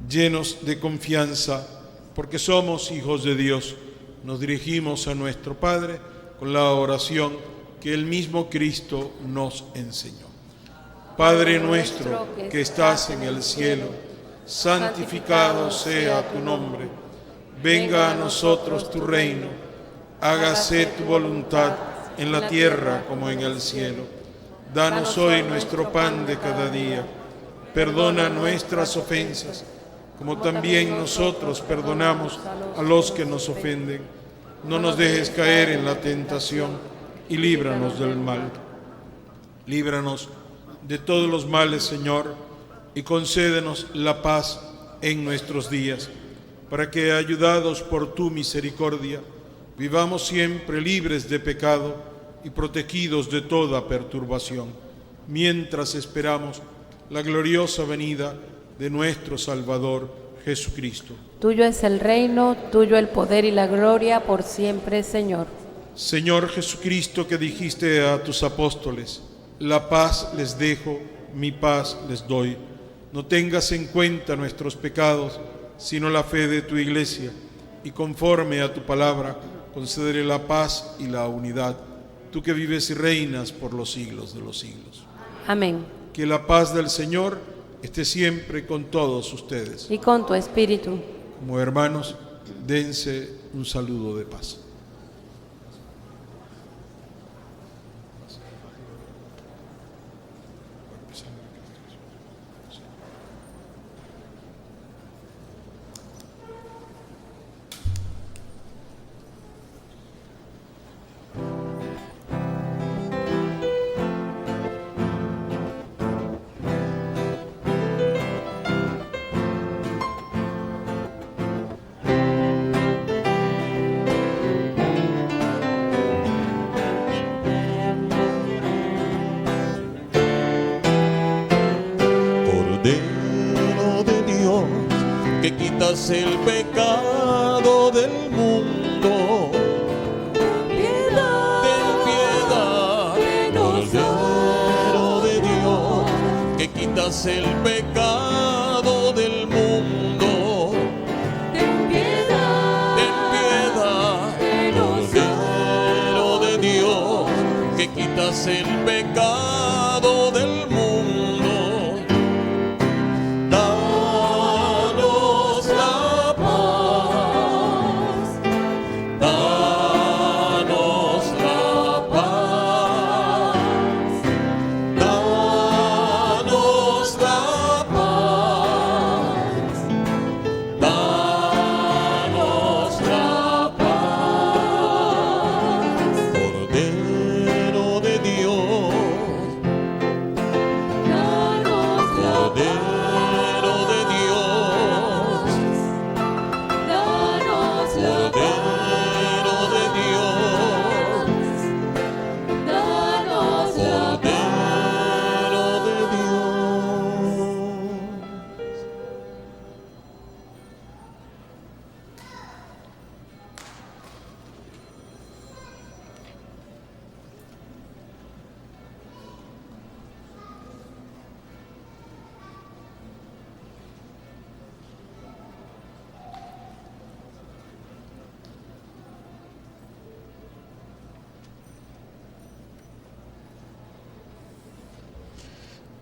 Llenos de confianza, porque somos hijos de Dios, nos dirigimos a nuestro Padre con la oración que el mismo Cristo nos enseñó. Padre nuestro que estás en el cielo, santificado sea tu nombre. Venga a nosotros tu reino. Hágase tu voluntad en la tierra como en el cielo. Danos hoy nuestro pan de cada día. Perdona nuestras ofensas, como también nosotros perdonamos a los que nos ofenden. No nos dejes caer en la tentación y líbranos del mal. Líbranos de todos los males, Señor, y concédenos la paz en nuestros días, para que, ayudados por tu misericordia, vivamos siempre libres de pecado y protegidos de toda perturbación, mientras esperamos la gloriosa venida de nuestro Salvador Jesucristo. Tuyo es el reino, tuyo el poder y la gloria por siempre, Señor. Señor Jesucristo, que dijiste a tus apóstoles: la paz les dejo, mi paz les doy. No tengas en cuenta nuestros pecados, sino la fe de tu Iglesia, y conforme a tu palabra, concédele la paz y la unidad, tú que vives y reinas por los siglos de los siglos. Amén. Que la paz del Señor esté siempre con todos ustedes. Y con tu espíritu. Como hermanos, dense un saludo de paz. Cordero de Dios, que quitas el pecado del mundo, ten piedad. Cordero de Dios, que quitas el pecado del mundo, ten piedad. Cordero de Dios, que quitas el pecado del mundo.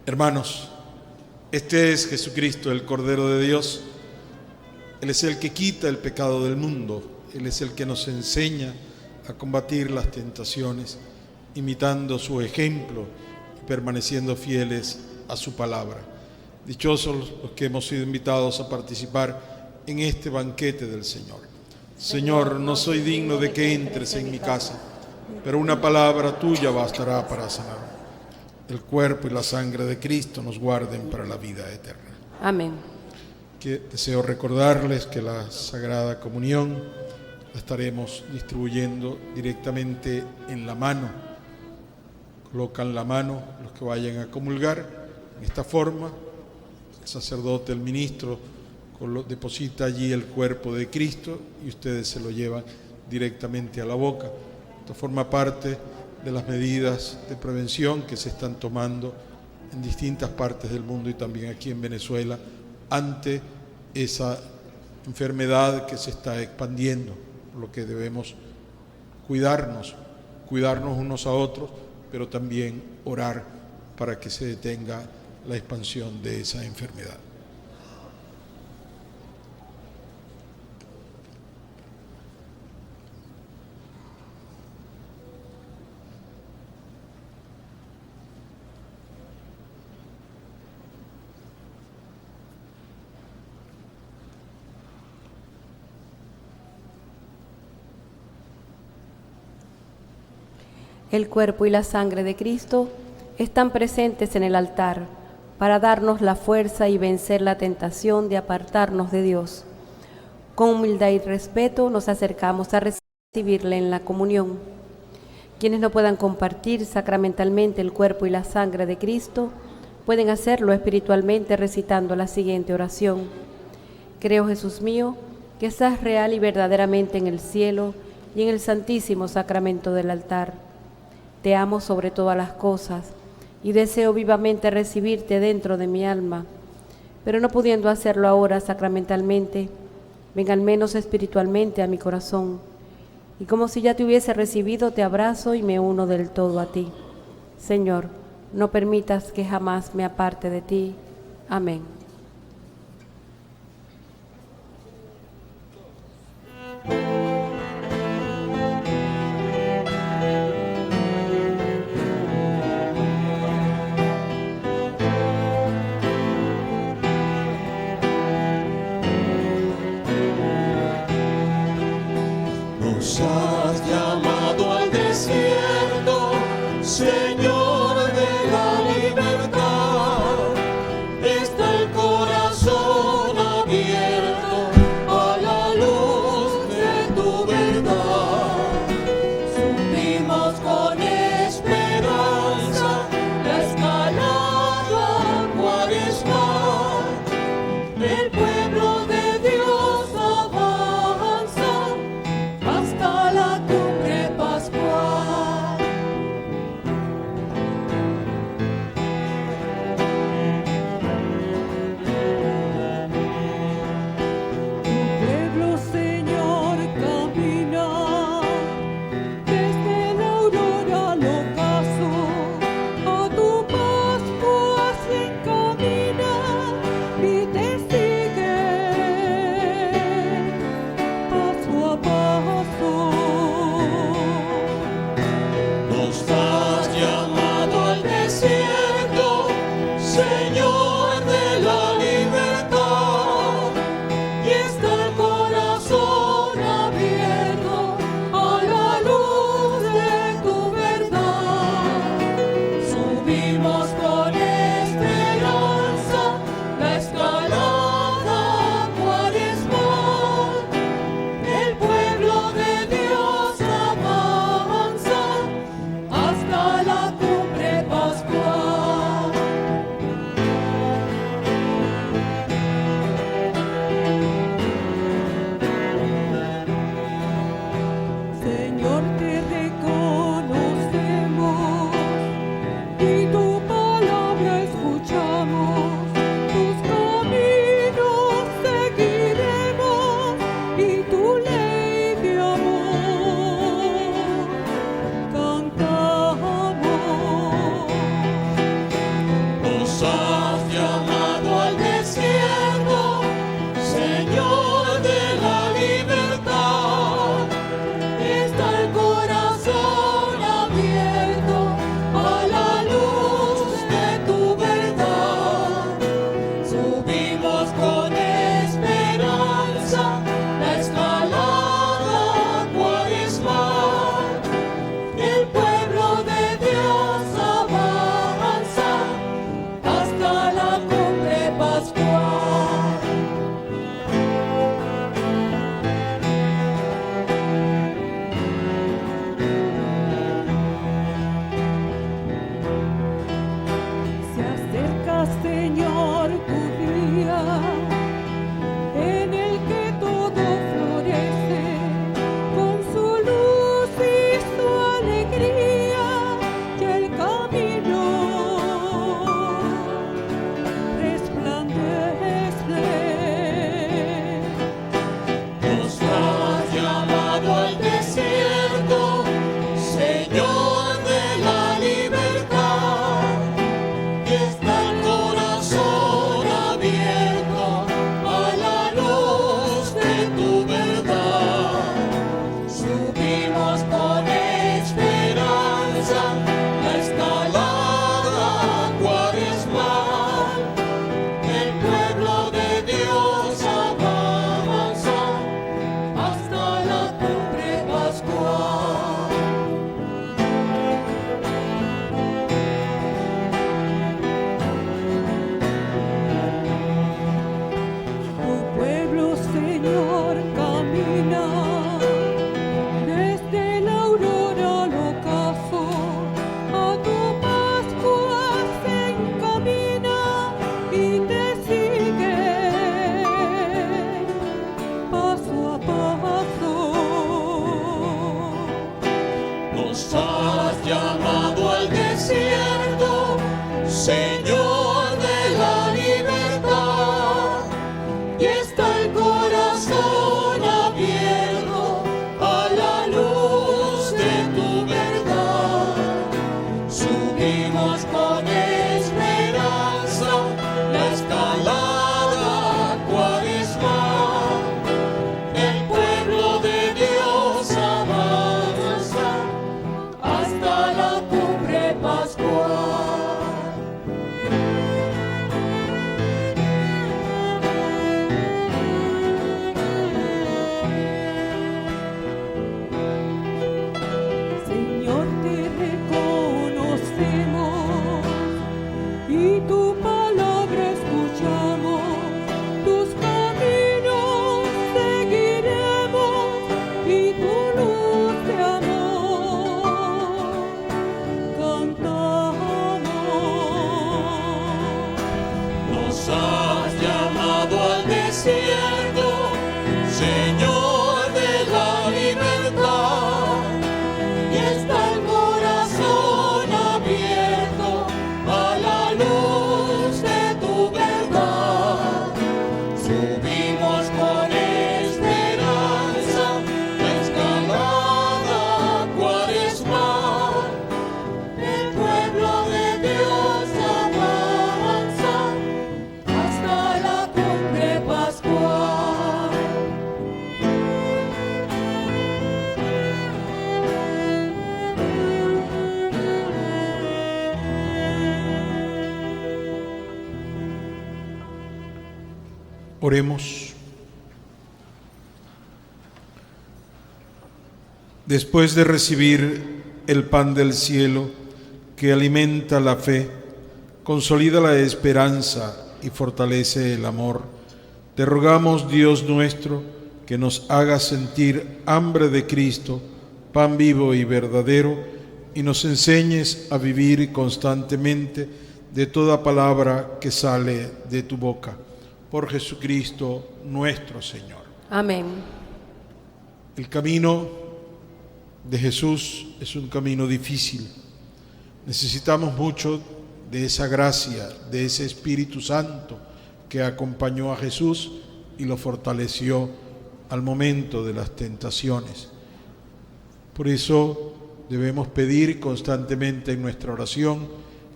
Hermanos, este es Jesucristo, el Cordero de Dios. Él es el que quita el pecado del mundo. Él es el que nos enseña a combatir las tentaciones, imitando su ejemplo y permaneciendo fieles a su palabra. Dichosos los que hemos sido invitados a participar en este banquete del Señor. Señor, no soy digno de que entres en mi casa, pero una palabra tuya bastará para sanar. El cuerpo y la sangre de Cristo nos guarden para la vida eterna. Amén. Deseo recordarles que la Sagrada Comunión la estaremos distribuyendo directamente en la mano. Colocan la mano los que vayan a comulgar en esta forma. El sacerdote, el ministro, deposita allí el cuerpo de Cristo y ustedes se lo llevan directamente a la boca. Esto forma parte de las medidas de prevención que se están tomando en distintas partes del mundo y también aquí en Venezuela ante esa enfermedad que se está expandiendo, por lo que debemos cuidarnos unos a otros, pero también orar para que se detenga la expansión de esa enfermedad. El cuerpo y la sangre de Cristo están presentes en el altar para darnos la fuerza y vencer la tentación de apartarnos de Dios. Con humildad y respeto nos acercamos a recibirle en la comunión. Quienes no puedan compartir sacramentalmente el cuerpo y la sangre de Cristo, pueden hacerlo espiritualmente recitando la siguiente oración. Creo, Jesús mío, que estás real y verdaderamente en el cielo y en el santísimo sacramento del altar. Te amo sobre todas las cosas y deseo vivamente recibirte dentro de mi alma, pero no pudiendo hacerlo ahora sacramentalmente, ven al menos espiritualmente a mi corazón, y como si ya te hubiese recibido, te abrazo y me uno del todo a ti. Señor, no permitas que jamás me aparte de ti. Amén. Nos has llamado al desierto, Señor de la libertad. Está el Señor de la libertad, y está el corazón abierto a la luz de tu verdad. Subimos con esperanza la escalada cuaresmal, el pueblo de Dios avanza hasta la cumbre pascual. Señor, te reconocemos y tu palabra escuchamos, tus caminos seguiremos y tu ley de amor cantamos. Nos has llamado al desierto, Señor de la libertad. Está el corazón abierto a la luz de tu verdad. Subimos con esperanza la escalada cuaresmal, el pueblo de Dios avanza hasta la cumbre pascual. Se acerca, Señor, tu día, en el que todo florece, con su luz y su alegría, y el camino resplandece. Nos has llamado al desierto, Señor de la libertad, y está el corazón abierto a la luz de tu verdad. Subimos con esperanza la escalada cuaresmal, el pueblo de Dios avanza hasta la cumbre pascual. Tu pueblo, Señor, camina desde la aurora al ocaso, a tu Pascua se encamina y te sigue paso a paso. Nos has llamado al desierto, Señor de la libertad, y está el corazón abierto a la luz de tu verdad. Subimos con esperanza la escalada cuaresmal, el pueblo de Dios avanza hasta la cumbre pascual. Señor, te reconocemos y tu palabra Oremos. Después de recibir el pan del cielo que alimenta la fe, consolida la esperanza y fortalece el amor, te rogamos, Dios nuestro, que nos haga sentir hambre de Cristo, pan vivo y verdadero, y nos enseñes a vivir constantemente de toda palabra que sale de tu boca. Por Jesucristo nuestro Señor. Amén. El camino de Jesús es un camino difícil. Necesitamos mucho de esa gracia, de ese Espíritu Santo que acompañó a Jesús y lo fortaleció al momento de las tentaciones. Por eso debemos pedir constantemente en nuestra oración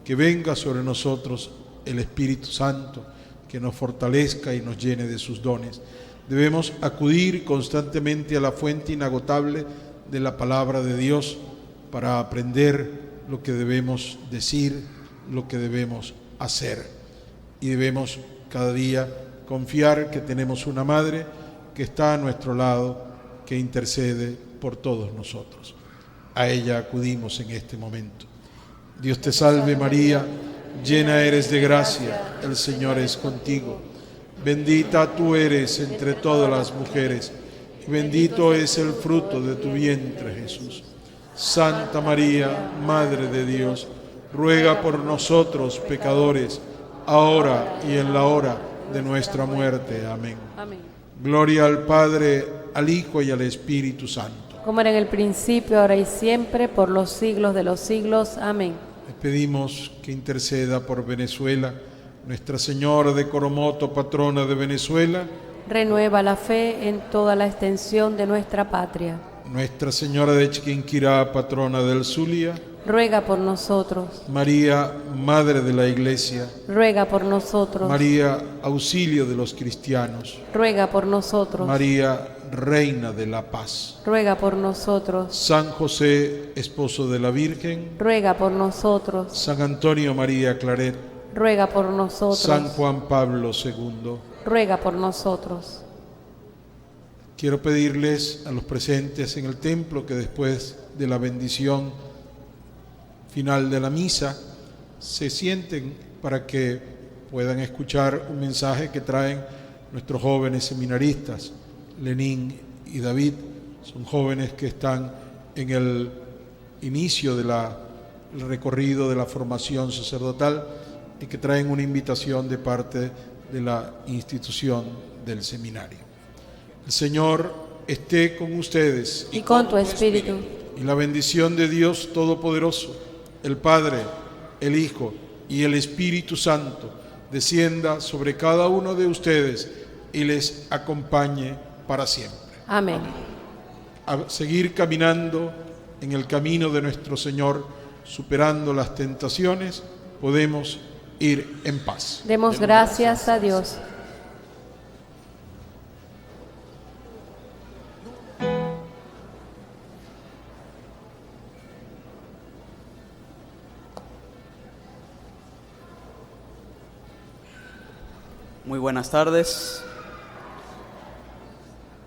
que venga sobre nosotros el Espíritu Santo, que nos fortalezca y nos llene de sus dones. Debemos acudir constantemente a la fuente inagotable de la palabra de Dios para aprender lo que debemos decir, lo que debemos hacer. Y debemos cada día confiar que tenemos una madre que está a nuestro lado, que intercede por todos nosotros. A ella acudimos en este momento. Dios te salve María, llena eres de gracia, el Señor es contigo. Bendita tú eres entre todas las mujeres, y bendito es el fruto de tu vientre, Jesús. Santa María, Madre de Dios, ruega por nosotros pecadores, ahora y en la hora de nuestra muerte. Amén. Amén. Gloria al Padre, al Hijo y al Espíritu Santo. Como era en el principio, ahora y siempre, por los siglos de los siglos. Amén. Les pedimos que interceda por Venezuela, Nuestra Señora de Coromoto, patrona de Venezuela. Renueva la fe en toda la extensión de nuestra patria. Nuestra Señora de Chiquinquirá, patrona del Zulia. Ruega por nosotros. María, Madre de la Iglesia. Ruega por nosotros. María, auxilio de los cristianos. Ruega por nosotros. María, Reina de la Paz. Ruega por nosotros. San José, esposo de la Virgen. Ruega por nosotros. San Antonio María Claret. Ruega por nosotros. San Juan Pablo II. Ruega por nosotros. Quiero pedirles a los presentes en el templo que después de la bendición final de la misa se sienten para que puedan escuchar un mensaje que traen nuestros jóvenes seminaristas, Lenín y David. Son jóvenes que están en el inicio del recorrido de la formación sacerdotal y que traen una invitación de parte de la institución del seminario. El Señor esté con ustedes y con tu espíritu. Y la bendición de Dios Todopoderoso, el Padre, el Hijo y el Espíritu Santo, descienda sobre cada uno de ustedes y les acompañe para siempre. Amén. A seguir caminando en el camino de nuestro Señor, superando las tentaciones, podemos ir en paz. Demos gracias a Dios. Muy buenas tardes.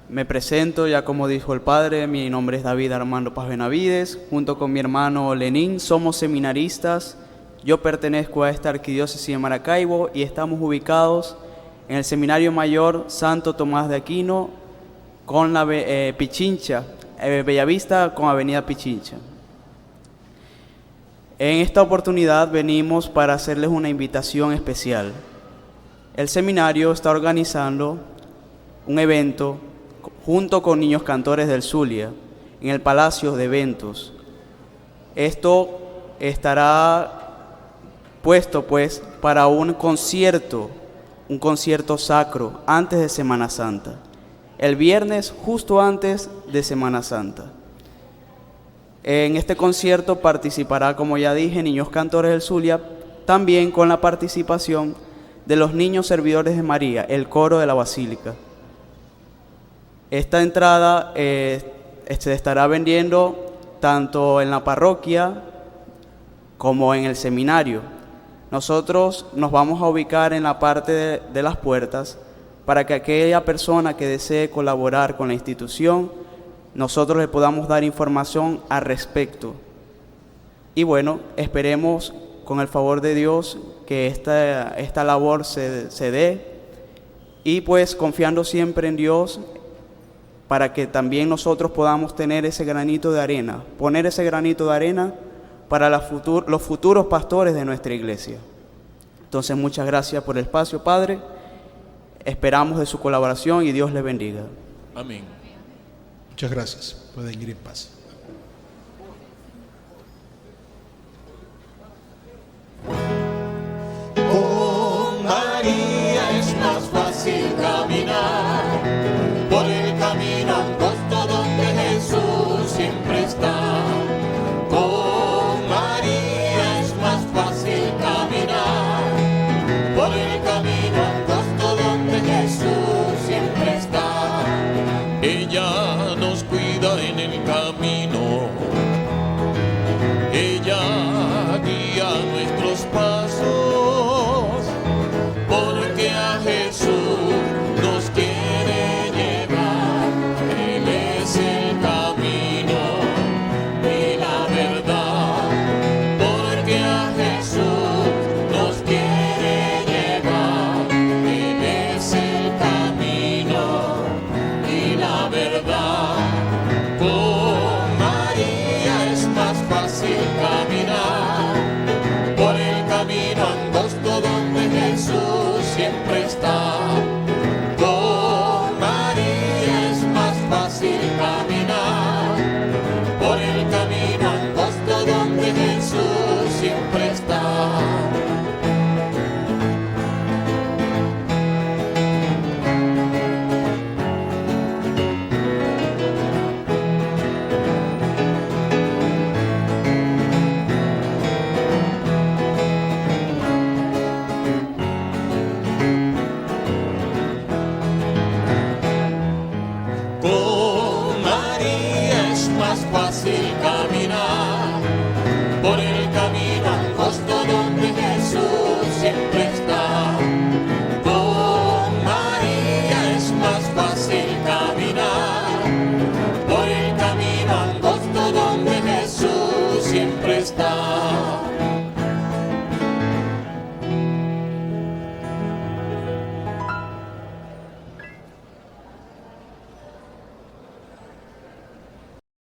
Me presento, ya como dijo el padre, mi nombre es David Armando Paz Benavides, junto con mi hermano Lenín somos seminaristas. Yo pertenezco a esta arquidiócesis de Maracaibo y estamos ubicados en el Seminario Mayor Santo Tomás de Aquino con la Pichincha, Bellavista con Avenida Pichincha. En esta oportunidad venimos para hacerles una invitación especial. El seminario está organizando un evento junto con niños cantores del Zulia en el Palacio de Eventos. Esto estará puesto pues para un concierto sacro antes de Semana Santa, el viernes justo antes de Semana Santa. En este concierto participará, como ya dije, niños cantores del Zulia, también con la participación de los niños servidores de María, el coro de la Basílica. Esta entrada se estará vendiendo tanto en la parroquia como en el seminario. Nosotros nos vamos a ubicar en la parte de las puertas para que aquella persona que desee colaborar con la institución, nosotros le podamos dar información al respecto. Y bueno, esperemos con el favor de Dios que esta labor se dé, y pues confiando siempre en Dios para que también nosotros podamos tener ese granito de arena, poner ese granito de arena para los futuros pastores de nuestra iglesia. Entonces, muchas gracias por el espacio, Padre. Esperamos de su colaboración y Dios les bendiga. Amén. Muchas gracias. Pueden ir en paz. Con María es más fácil caminar por el camino angosto donde Jesús siempre está. Con María es más fácil caminar por el camino angosto donde Jesús siempre está. Ella nos cuida en el camino, ella guía nuestros pasos, porque a Jesús nos quiere llevar. Él es el camino y la verdad, porque a Jesús nos quiere llevar. Él es el camino y la verdad. Con María es más fácil caminar por el camino angosto donde Jesús siempre está. Con María es más fácil caminar por el camino angosto donde Jesús siempre está. Con María es más fácil caminar por el camino angosto donde Jesús siempre está. Con María es más fácil caminar por el camino angosto donde Jesús siempre está.